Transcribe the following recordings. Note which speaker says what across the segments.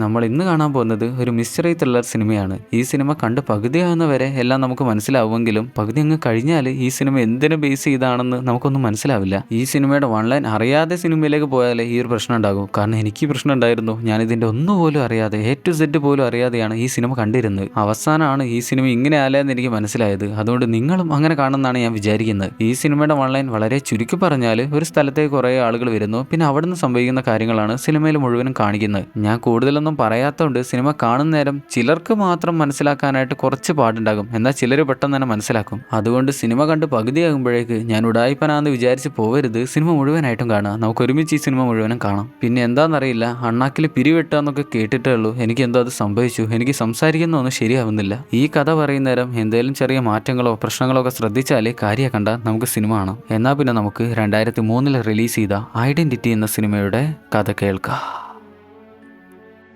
Speaker 1: നമ്മൾ ഇന്ന് കാണാൻ പോകുന്നത് ഒരു മിസ്റ്ററി ത്രില്ലർ സിനിമയാണ്. ഈ സിനിമ കണ്ട് പകുതിയാവുന്നവരെ എല്ലാം നമുക്ക് മനസ്സിലാവുമെങ്കിലും പകുതി അങ്ങ് കഴിഞ്ഞാൽ ഈ സിനിമ എന്തിനു ബേസ് ചെയ്താണെന്ന് നമുക്കൊന്നും മനസ്സിലാവില്ല. ഈ സിനിമയുടെ വൺ ലൈൻ അറിയാതെ സിനിമയിലേക്ക് പോയാൽ ഈ ഒരു പ്രശ്നം ഉണ്ടാകും. കാരണം എനിക്ക് പ്രശ്നം ഉണ്ടായിരുന്നു. ഞാനിതിൻ്റെ ഒന്നുപോലും അറിയാതെ A to Z പോലും അറിയാതെയാണ് ഈ സിനിമ കണ്ടിരുന്നത്. അവസാനമാണ് ഈ സിനിമ ഇങ്ങനെ ആലെന്ന് എനിക്ക് മനസ്സിലായത്. അതുകൊണ്ട് നിങ്ങളും അങ്ങനെ കാണുമെന്നാണ് ഞാൻ വിചാരിക്കുന്നത്. ഈ സിനിമയുടെ വൺ ലൈൻ വളരെ ചുരുക്കി പറഞ്ഞാൽ ഒരു സ്ഥലത്തേക്ക് കുറേ ആളുകൾ വരുന്നു, പിന്നെ അവിടെ നിന്ന് സംഭവിക്കുന്ന കാര്യങ്ങളാണ് സിനിമയിൽ മുഴുവനും കാണിക്കുന്നത്. ഞാൻ കൂടുതലൊന്നും പറയാത്തതുകൊണ്ട് സിനിമ കാണുന്ന നേരം ചിലർക്ക് മാത്രം മനസ്സിലാക്കാനായിട്ട് കുറച്ച് പാടുണ്ടാകും, എന്നാൽ ചിലർ പെട്ടെന്ന് തന്നെ മനസ്സിലാക്കും. അതുകൊണ്ട് സിനിമ കണ്ട് പകുതിയാകുമ്പോഴേക്ക് ഞാൻ ഉടായിപ്പനാന്ന് വിചാരിച്ച് പോവരുത്, സിനിമ മുഴുവനായിട്ടും കാണുക. നമുക്ക് ഒരുമിച്ച് ഈ സിനിമ മുഴുവനും കാണാം. പിന്നെ എന്താണെന്നറിയില്ല, അണ്ണാക്കിൽ പിരിവെട്ടാന്നൊക്കെ കേട്ടിട്ടേ ഉള്ളൂ. എനിക്ക് എന്തോ അത് സംഭവിച്ചു. എനിക്ക് സംസാരിക്കുന്നൊന്നും ശരിയാവുന്നില്ല. ഈ കഥ പറയുന്ന നേരം എന്തെങ്കിലും ചെറിയ മാറ്റങ്ങളോ പ്രശ്നങ്ങളോ ഒക്കെ ശ്രദ്ധിച്ചാലേ കാര്യം കണ്ട നമുക്ക് സിനിമ കാണാം. എന്നാൽ പിന്നെ നമുക്ക് 2003 റിലീസ് ചെയ്ത ഐഡന്റിറ്റി എന്ന സിനിമയുടെ കഥ കേൾക്കാം.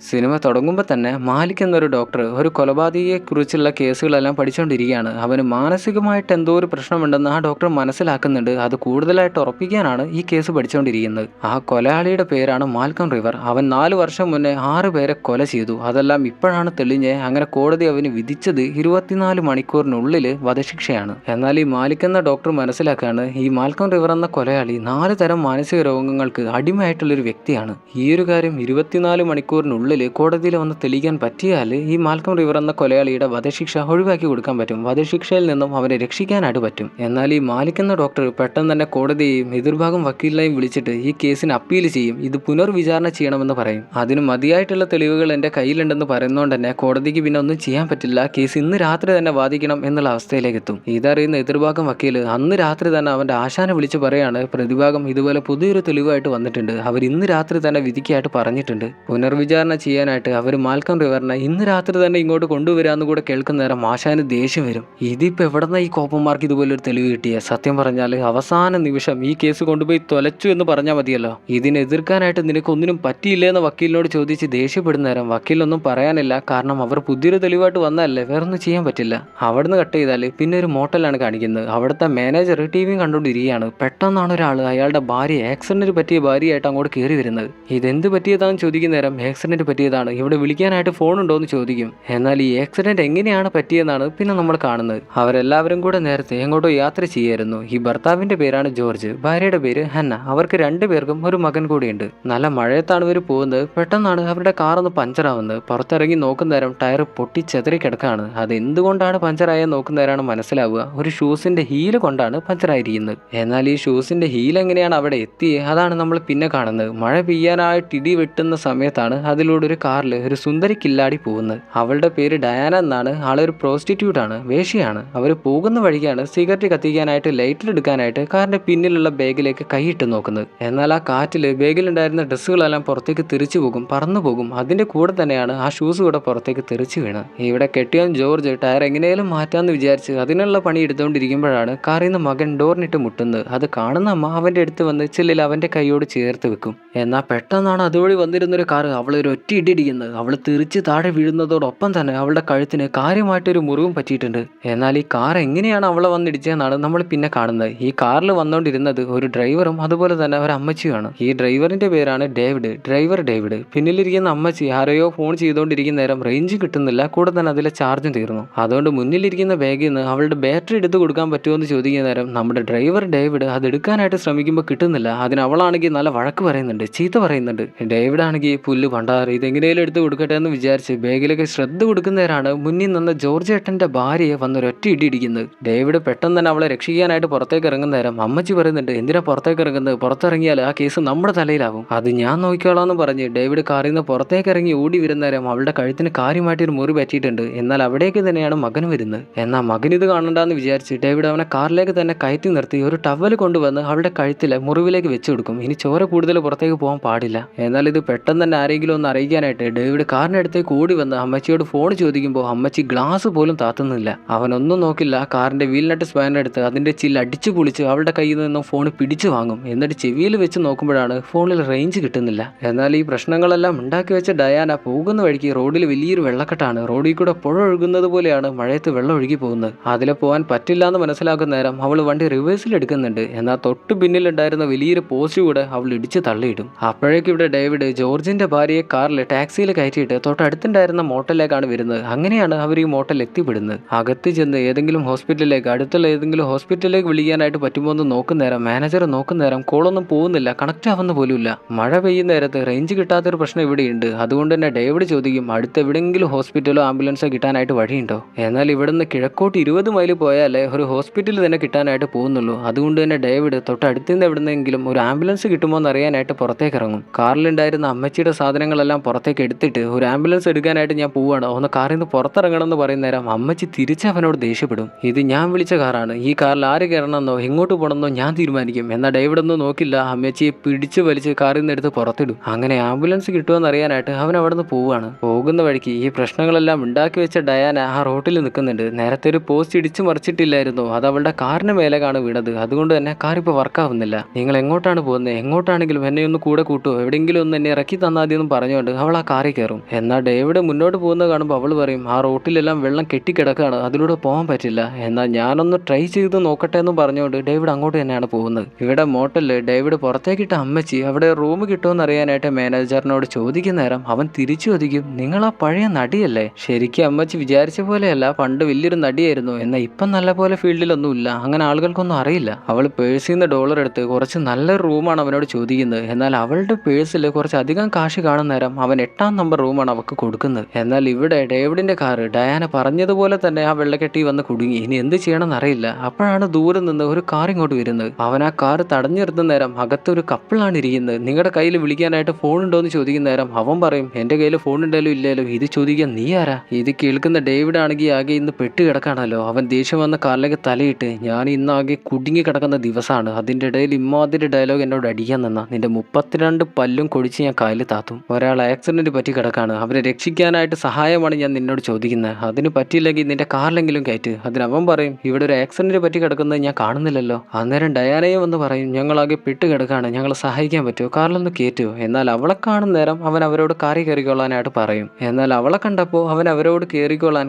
Speaker 1: സിനിമ തുടങ്ങുമ്പോൾ തന്നെ മാലിക് എന്നൊരു ഡോക്ടർ ഒരു കൊലപാതകയെക്കുറിച്ചുള്ള കേസുകളെല്ലാം പഠിച്ചുകൊണ്ടിരിക്കുകയാണ്. അവന് മാനസികമായിട്ട് എന്തോ ഒരു പ്രശ്നമുണ്ടെന്ന് ആ ഡോക്ടർ മനസ്സിലാക്കുന്നുണ്ട്. അത് കൂടുതലായിട്ട് ഉറപ്പിക്കാനാണ് ഈ കേസ് പഠിച്ചുകൊണ്ടിരിക്കുന്നത്. ആ കൊലയാളിയുടെ പേരാണ് മാൽക്കം റിവർ. അവൻ 4 വർഷം മുന്നേ 6 പേരെ കൊല ചെയ്തു. അതെല്ലാം ഇപ്പോഴാണ് തെളിഞ്ഞ് അങ്ങനെ കോടതി അവന് വിധിച്ചത് 24 മണിക്കൂറിനുള്ളിൽ വധശിക്ഷയാണ്. എന്നാൽ ഈ മാലിക് എന്ന ഡോക്ടർ മനസ്സിലാക്കുകയാണ്, ഈ മാൽക്കം റിവർ എന്ന കൊലയാളി 4 തരം മാനസിക രോഗങ്ങൾക്ക് അടിമയായിട്ടുള്ളൊരു വ്യക്തിയാണ്. ഈ ഒരു കാര്യം 24 മണിക്കൂറിനുള്ളിൽ കോടതിയിൽ വന്ന് തെളിയിക്കാൻ പറ്റിയാൽ ഈ മാൽക്കം റിവർ എന്ന കൊലയാളിയുടെ വധശിക്ഷ ഒഴിവാക്കി കൊടുക്കാൻ പറ്റും. വധശിക്ഷയിൽ നിന്നും അവനെ രക്ഷിക്കാനായിട്ട് പറ്റും. എന്നാൽ ഈ മാലിക് എന്ന ഡോക്ടർ പെട്ടെന്ന് തന്നെ കോടതിയെയും എതിർഭാഗം വക്കീലിനെയും വിളിച്ചിട്ട് ഈ കേസിന് അപ്പീൽ ചെയ്യും. ഇത് പുനർവിചാരണ ചെയ്യണമെന്ന് പറയും. അതിന് മതിയായിട്ടുള്ള തെളിവുകൾ എൻ്റെ കയ്യിലുണ്ടെന്ന് പറയുന്നതുകൊണ്ട് തന്നെ കോടതിക്ക് പിന്നെ ഒന്നും ചെയ്യാൻ പറ്റില്ല. കേസ് ഇന്ന് രാത്രി തന്നെ വാദിക്കണം എന്നുള്ള അവസ്ഥയിലേക്ക് എത്തും. ഇതറിയുന്ന എതിർഭാഗം വക്കീൽ അന്ന് രാത്രി തന്നെ അവൻ്റെ ആശാനെ വിളിച്ച് പറയാണ്, പ്രതിഭാഗം ഇതുപോലെ പുതിയൊരു തെളിവായിട്ട് വന്നിട്ടുണ്ട്. അവർ ഇന്ന് രാത്രി തന്നെ വിധിക്കായിട്ട് പറഞ്ഞിട്ടുണ്ട്. പുനർവിചാരണ ചെയ്യാനായിട്ട് അവർ മാൽക്കം റിവറിനെ ഇന്ന് രാത്രി തന്നെ ഇങ്ങോട്ട് കൊണ്ടുവരാന്ന് കൂടെ കേൾക്കുന്ന നേരം ആശാന് ദേഷ്യം വരും. ഇതിപ്പോൾ എവിടെന്നാ ഈ കോപ്പന്മാർക്ക് ഇതുപോലൊരു തെളിവ് കിട്ടിയ? സത്യം പറഞ്ഞാൽ അവസാന നിമിഷം ഈ കേസ് കൊണ്ടുപോയി തൊലച്ചു എന്ന് പറഞ്ഞാൽ മതിയല്ലോ. ഇതിനെ എതിർക്കാനായിട്ട് നിനക്കൊന്നിനും പറ്റിയില്ലേ എന്ന് വക്കീലിനോട് ചോദിച്ച് ദേഷ്യപ്പെടുന്ന നേരം വക്കീലൊന്നും പറയാനില്ല. കാരണം അവർ പുതിയൊരു തെളിവായിട്ട് വന്നതല്ലേ, വേറൊന്നും ചെയ്യാൻ പറ്റില്ല. അവിടുന്ന് കട്ട് ചെയ്താൽ പിന്നെ ഒരു മോട്ടലാണ് കാണിക്കുന്നത്. അവിടുത്തെ മാനേജർ TV കണ്ടുകൊണ്ടിരിക്കുകയാണ്. പെട്ടെന്നാണ് ഒരാൾ അയാളുടെ ഭാര്യ ആക്സിഡന്റിന് പറ്റിയ ഭാര്യയായിട്ട് അങ്ങോട്ട് കയറി വരുന്നത്. ഇതെന്ത് പറ്റിയതാണെന്ന് ചോദിക്കുന്ന നേരം ആക്സിഡന്റ് പറ്റിയതാണ്, ഇവിടെ വിളിക്കാനായിട്ട് ഫോൺ ഉണ്ടോ എന്ന് ചോദിക്കും. എന്നാൽ ഈ ആക്സിഡന്റ് എങ്ങനെയാണ് പറ്റിയെന്നാണ് പിന്നെ നമ്മൾ കാണുന്നത്. അവരെല്ലാവരും കൂടെ നേരത്തെ എങ്ങോട്ടോ യാത്ര ചെയ്യായിരുന്നു. ഈ ഭർത്താവിന്റെ പേരാണ് ജോർജ്, ഭാര്യയുടെ പേര് ഹന്ന. അവർക്ക് 2 പേർക്കും ഒരു മകൻ കൂടിയുണ്ട്. നല്ല മഴയത്താണ് ഇവർ പോകുന്നത്. പെട്ടെന്നാണ് അവരുടെ കാറൊന്ന് പഞ്ചറാവുന്നത്. പുറത്തിറങ്ങി നോക്കുന്ന നേരം ടയർ പൊട്ടി ചെതറി കിടക്കാണ്. അത് എന്തുകൊണ്ടാണ് പഞ്ചറായെന്ന് നോക്കുന്ന നേരമാണ് മനസ്സിലാവുക, ഒരു ഷൂസിന്റെ ഹീല് കൊണ്ടാണ് പഞ്ചറായിരിക്കുന്നത്. എന്നാൽ ഈ ഷൂസിന്റെ ഹീൽ എങ്ങനെയാണ് അവിടെ എത്തിയത്, അതാണ് നമ്മൾ പിന്നെ കാണുന്നത്. മഴ പെയ്യാനായിട്ട് ഇടി വെട്ടുന്ന സമയത്താണ് അതിലൂടെ ഒരു കാറിൽ ഒരു സുന്ദരി കില്ലാടി പോകുന്നത്. അവളുടെ പേര് ഡയാന എന്നാണ്. ആളൊരു പ്രോസ്റ്റിറ്റ്യൂട്ട് ആണ്, വേശ്യയാണ്. അവർ പോകുന്ന വഴിക്കാണ് സിഗരറ്റ് കത്തിക്കാനായിട്ട് ലൈറ്റർ എടുക്കാനായിട്ട് കാറിന്റെ പിന്നിലുള്ള ബാഗിലേക്ക് കൈയിട്ട് നോക്കുന്നത്. എന്നാൽ ആ കാറ്റിൽ ബാഗിലുണ്ടായിരുന്ന ഡ്രസ്സുകളെല്ലാം പുറത്തേക്ക് തെറിച്ചു പോകും, പറന്നു പോകും. അതിന്റെ കൂടെ തന്നെയാണ് ആ ഷൂസ് കൂടെ പുറത്തേക്ക് തെറിച്ചു വീണത്. ഇവിടെ കെട്ടിയവൻ ജോർജ് ടയർ എങ്ങനെയും മാറ്റാന്ന് വിചാരിച്ച് അതിനുള്ള പണി എടുത്തുകൊണ്ടിരിക്കുമ്പോഴാണ് കാറിൽ നിന്ന് മകൻ ഡോറിനിട്ട് മുട്ടുന്നത്. അത് കാണുന്ന അമ്മ അവന്റെ അടുത്ത് വന്ന് ചില്ലിൽ അവന്റെ കൈയോട് ചേർത്ത് വെക്കും. എന്നാൽ പെട്ടെന്നാണ് അതുവഴി വന്നിരുന്നൊരു കാർ അവളൊരു ഒറ്റ ഇടിക്കുന്നത്. അവൾ തെറിച്ച് താഴെ വീഴുന്നതോടൊപ്പം തന്നെ അവളുടെ കഴുത്തിന് കാര്യമായിട്ടൊരു മുറിവും പറ്റിയിട്ടുണ്ട്. എന്നാൽ ഈ കാർ എങ്ങനെയാണ് അവളെ വന്നിടിച്ചതെന്നാണ് നമ്മൾ പിന്നെ കാണുന്നത്. ഈ കാറിൽ വന്നുകൊണ്ടിരുന്നത് ഒരു ഡ്രൈവറും അതുപോലെ തന്നെ ഒരു അമ്മച്ചിയുമാണ്. ഈ ഡ്രൈവറിന്റെ പേരാണ് ഡേവിഡ്, ഡ്രൈവർ ഡേവിഡ്. പിന്നിലിരിക്കുന്ന അമ്മച്ചി ആരെയോ ഫോൺ ചെയ്തുകൊണ്ടിരിക്കുന്ന നേരം റേഞ്ച് കിട്ടുന്നില്ല, കൂടെ തന്നെ അതിലെ ചാർജും തീർന്നു. അതുകൊണ്ട് മുന്നിലിരിക്കുന്ന ബാഗിൽ നിന്ന് അവളുടെ ബാറ്ററി എടുത്ത് കൊടുക്കാൻ പറ്റുമോ എന്ന് ചോദിക്കുന്ന നേരം നമ്മുടെ ഡ്രൈവർ ഡേവിഡ് അത് എടുക്കാനായിട്ട് ശ്രമിക്കുമ്പോൾ കിട്ടുന്നില്ല. അതിന് അവളാണെങ്കിൽ നല്ല വഴക്ക് പറയുന്നുണ്ട്, ചീത്ത പറയുന്നുണ്ട്. ഡേവിഡ് ആണെങ്കിൽ പുല്ല് പണ്ടാറ് ഇതെങ്ങനെയും എടുത്ത് കൊടുക്കട്ടെ എന്ന് വിചാരിച്ച് ബാഗിലേക്ക് ശ്രദ്ധ കൊടുക്കുന്നവരാണ് മുന്നിൽ നിന്ന് ജോർജ് ഏട്ടന്റെ ഭാര്യയെ വന്നൊരൊറ്റ ഇടിക്കുന്നത്. ഡേവിഡ് പെട്ടെന്ന് തന്നെ അവളെ രക്ഷിക്കാനായിട്ട് പുറത്തേക്ക് ഇറങ്ങുന്ന നേരം അമ്മച്ചി പറയുന്നുണ്ട്, എന്തിനാ പുറത്തേക്ക് ഇറങ്ങുന്നത്, പുറത്തിറങ്ങിയാൽ ആ കേസ് നമ്മുടെ തലയിലാവും, അത് ഞാൻ നോക്കിക്കോളാന്ന് പറഞ്ഞ് ഡേവിഡ് കാറിൽ നിന്ന് പുറത്തേക്ക് ഇറങ്ങി ഓടി വരുന്ന നേരം അവളുടെ കഴുത്തിന് കാര്യമായിട്ടൊരു മുറി പറ്റിയിട്ടുണ്ട്. എന്നാൽ അവിടേക്ക് തന്നെയാണ് മകൻ വരുന്നത്. എന്നാൽ മകൻ ഇത് കാണണ്ടെന്ന് വിചാരിച്ച് ഡേവിഡ് അവനെ കാറിലേക്ക് തന്നെ കയറ്റി നിർത്തി ഒരു ടവൽ കൊണ്ടുവന്ന് അവളുടെ കഴുത്തിലെ മുറിവിലേക്ക് വെച്ചു കൊടുക്കും. ഇനി ചോര കൂടുതൽ പുറത്തേക്ക് പോകാൻ പാടില്ല. എന്നാൽ ഇത് പെട്ടെന്ന് തന്നെ ആരെങ്കിലും ഒന്ന് അറിയിക്കാനായിട്ട് ഡേവിഡ് കാറിനടുത്തേക്ക് ഓടി വന്ന് അമ്മച്ചിയോട് ഫോൺ ചോദിക്കുമ്പോൾ അമ്മച്ചി ഗ്ലാസ് പോലും താത്തുന്നില്ല. അവനൊന്നും നോക്കില്ല, കാറിന്റെ വീൽ നട്ട് സ്പാനർ എടുത്ത് അതിന്റെ ചില്ല് അടിച്ചു പൊളിച്ച് അവളുടെ കയ്യിൽ നിന്നും ഫോൺ പിടിച്ചു വാങ്ങും. എന്നിട്ട് ചെവിയിൽ വെച്ച് നോക്കുമ്പോഴാണ് ഫോണിൽ റേഞ്ച് കിട്ടുന്നില്ല. എന്നാൽ ഈ പ്രശ്നങ്ങളെല്ലാം ഉണ്ടാക്കി വെച്ച ഡയാന പോകുന്ന വഴിക്ക് റോഡിൽ വലിയൊരു വെള്ളക്കെട്ടാണ്. റോഡിൽ കൂടെ പുഴ ഒഴുകുന്നത് പോലെയാണ് മഴയത്ത് വെള്ളം ഒഴുകി പോകുന്നത്. അതിലെ പോകാൻ പറ്റില്ല എന്ന് മനസ്സിലാക്കുന്ന നേരം അവൾ വണ്ടി റിവേഴ്സിൽ എടുക്കുന്നുണ്ട്. എന്നാൽ തൊട്ട് പിന്നിലുണ്ടായിരുന്ന വലിയൊരു പോസ്റ്റ് കൂടെ അവൾ ഇടിച്ച് തള്ളിയിടും. അപ്പോഴേക്കും ഇവിടെ ഡേവിഡ് ജോർജിന്റെ ഭാര്യയെ കാർ കാറിൽ ടാക്സിയിൽ കയറ്റിയിട്ട് തൊട്ടടുത്തുണ്ടായിരുന്ന മോട്ടലിലേക്കാണ് വരുന്നത്. അങ്ങനെയാണ് അവർ ഈ മോട്ടൽ എത്തിപ്പെടുന്നത്. അകത്ത് ചെന്ന് ഏതെങ്കിലും ഹോസ്പിറ്റലിലേക്ക്, അടുത്തുള്ള ഏതെങ്കിലും ഹോസ്പിറ്റലിലേക്ക് വിളിക്കാനായിട്ട് പറ്റുമോ എന്ന് നോക്കുന്നേരം മാനേജർ നോക്കുന്നേരം കോളൊന്നും പോകുന്നില്ല, കണക്റ്റ് ആവുന്ന പോലുമില്ല. മഴ പെയ്യുന്ന നേരത്ത് റേഞ്ച് കിട്ടാത്തൊരു പ്രശ്നം ഇവിടെയുണ്ട്. അതുകൊണ്ട് തന്നെ ഡേവിഡ് ചോദിക്കും അടുത്ത് എവിടെയെങ്കിലും ഹോസ്പിറ്റലോ ആംബുലൻസോ കിട്ടാനായിട്ട് വഴിയുണ്ടോ. എന്നാൽ ഇവിടുന്ന് കിഴക്കോട്ട് 20 മൈൽ പോയാലേ ഒരു ഹോസ്പിറ്റൽ തന്നെ കിട്ടാനായിട്ട് പോകുന്നുള്ളൂ. അതുകൊണ്ട് തന്നെ ഡേവിഡ് തൊട്ടടുത്തുനിന്ന് എവിടുന്നെങ്കിലും ഒരു ആംബുലൻസ് കിട്ടുമോ എന്ന് അറിയാനായിട്ട് പുറത്തേക്ക് ഇറങ്ങും. കാറിലുണ്ടായിരുന്ന അമ്മച്ചിയുടെ സാധനങ്ങളെല്ലാം പുറത്തേക്ക് എടുത്തിട്ട് ഒരു ആംബുലൻസ് എടുക്കാനായിട്ട് ഞാൻ പോവാണ്, ഒന്ന് കാറിൽ നിന്ന് പുറത്തിറങ്ങണം എന്ന് പറയുന്ന നേരം അമ്മച്ചി തിരിച്ച് അവനോട് ദേഷ്യപ്പെടും. ഇത് ഞാൻ വിളിച്ച കാറാണ്, ഈ കാറിൽ ആര് കയറണമെന്നോ എങ്ങോട്ട് പോകണമെന്നോ ഞാൻ തീരുമാനിക്കും. എന്നാൽ ഡേവിഡ് ഒന്നും നോക്കില്ല, അമ്മച്ചിയെ പിടിച്ച് വലിച്ച് കാറിൽ നിന്ന് എടുത്ത് പുറത്തിടും. അങ്ങനെ ആംബുലൻസ് കിട്ടുമെന്ന് അറിയാനായിട്ട് അവൻ അവിടെ നിന്ന് പോവുകയാണ്. പോകുന്ന വഴിക്ക് ഈ പ്രശ്നങ്ങളെല്ലാം ഉണ്ടാക്കി വെച്ച ഡയാന ആ റോട്ടിൽ നിൽക്കുന്നുണ്ട്. നേരത്തെ ഒരു പോസ്റ്റ് ഇടിച്ചു മറിച്ചിട്ടില്ലായിരുന്നു, അത് അവളുടെ കാറിന് മേലേക്കാണ് വീണത്. അതുകൊണ്ട് തന്നെ കാർ ഇപ്പോൾ വർക്കാവുന്നില്ല. നിങ്ങൾ എങ്ങോട്ടാണ് പോകുന്നത്, എങ്ങോട്ടാണെങ്കിലും എന്നെ ഒന്ന് കൂടെ കൂട്ടുമോ, എവിടെയെങ്കിലും ഒന്ന് എന്നെ ഇറക്കി തന്നാതിയെന്നും പറഞ്ഞുകൊണ്ട് അവൾ ആ കാറിൽ കയറും. എന്നാൽ ഡേവിഡ് മുന്നോട്ട് പോകുന്നത് കാണുമ്പോൾ അവൾ പറയും ആ റോട്ടിലെല്ലാം വെള്ളം കെട്ടിക്കിടക്കുകയാണ്, അതിലൂടെ പോകാൻ പറ്റില്ല. എന്നാൽ ഞാനൊന്ന് ട്രൈ ചെയ്ത് നോക്കട്ടെ എന്നും പറഞ്ഞുകൊണ്ട് ഡേവിഡ് അങ്ങോട്ട് തന്നെയാണ് പോകുന്നത്. ഇവിടെ മോട്ടലിൽ ഡേവിഡ് പുറത്തേക്കിട്ട അമ്മച്ചി അവിടെ റൂം കിട്ടുമെന്ന് അറിയാനായിട്ട് മാനേജറിനോട് ചോദിക്കുന്ന നേരം അവൻ തിരിച്ചു ചോദിക്കും നിങ്ങൾ ആ പഴയ നടിയല്ലേ. ശരിക്കും അമ്മച്ചി വിചാരിച്ച പോലെയല്ല, പണ്ട് വലിയൊരു നടിയായിരുന്നു, എന്നാൽ ഇപ്പം നല്ല പോലെ ഫീൽഡിലൊന്നുമില്ല, അങ്ങനെ ആളുകൾക്കൊന്നും അറിയില്ല. അവൾ പേഴ്സിൽ നിന്ന് ഡോളർ എടുത്ത് കുറച്ച് നല്ലൊരു റൂമാണ് അവനോട് ചോദിക്കുന്നത്. എന്നാൽ അവളുടെ പേഴ്സിൽ കുറച്ചധികം കാശ് കാണുന്ന നേരം അവൻ 8ാം നമ്പർ റൂമാണ് അവൾക്ക് കൊടുക്കുന്നത്. എന്നാൽ ഇവിടെ ഡേവിഡിന്റെ കാറ് ഡയാന പറഞ്ഞതുപോലെ തന്നെ ആ വെള്ളക്കെട്ടി വന്ന് കുടുങ്ങി. ഇനി എന്ത് ചെയ്യണമെന്ന് അറിയില്ല. അപ്പോഴാണ് ദൂരെ നിന്ന് ഒരു കാർ ഇങ്ങോട്ട് വരുന്നത്. അവൻ ആ കാർ തടഞ്ഞു നിർത്തുന്ന നേരം അകത്തൊരു കപ്പിളാണ് ഇരിക്കുന്നത്. നിങ്ങളുടെ കയ്യിൽ വിളിക്കാനായിട്ട് ഫോൺ ഉണ്ടോ എന്ന് ചോദിക്കുന്ന നേരം അവൻ പറയും എന്റെ കയ്യിൽ ഫോൺ ഉണ്ടല്ലോ ഇല്ലല്ലോ, ഇത് ചോദിക്കാൻ നീ ആരാ. ഇത് കേൾക്കുന്ന ഡേവിഡ് ആണെങ്കിൽ ആകെ ഇന്ന് പെട്ട് കിടക്കാണല്ലോ. അവൻ ദേഷ്യം വന്ന കാറിലേക്ക് തലയിട്ട് ഞാൻ ഇന്നാകെ കുടുങ്ങി കിടക്കുന്ന ദിവസമാണ്, അതിൻ്റെ ഇടയിൽ ഇമ്മാതിരി ഡയലോഗ് എന്നോട് അടിക്കാൻ നിന്ന നിന്റെ 32 പല്ലും കൊടിച്ച് ഞാൻ കാലിൽ താത്തും. ഒരാൾ ആക്സിഡന്റ് പറ്റി കിടക്കാണ്, അവരെ രക്ഷിക്കാനായിട്ട് സഹായമാണ് ഞാൻ നിന്നോട് ചോദിക്കുന്നത്, അതിന് പറ്റിയില്ലെങ്കിൽ നിന്റെ കാറിലെങ്കിലും കയറ്റ്. അതിനവൻ പറയും ഇവിടെ ഒരു ആക്സിഡന്റ് പറ്റി കിടക്കുന്നത് ഞാൻ കാണുന്നില്ലല്ലോ. അന്നേരം ഡയാനയും വന്ന് പറയും ഞങ്ങളാകെ പെട്ട് കിടക്കാണ്, ഞങ്ങളെ സഹായിക്കാൻ പറ്റുമോ, കാറിലൊന്ന് കയറ്റുമോ. എന്നാൽ അവളെ കാണുന്ന നേരം അവൻ അവരോട് കാറിൽ കയറിക്കൊള്ളാനായിട്ട് പറയും. എന്നാൽ അവളെ കണ്ടപ്പോൾ അവൻ അവരോട്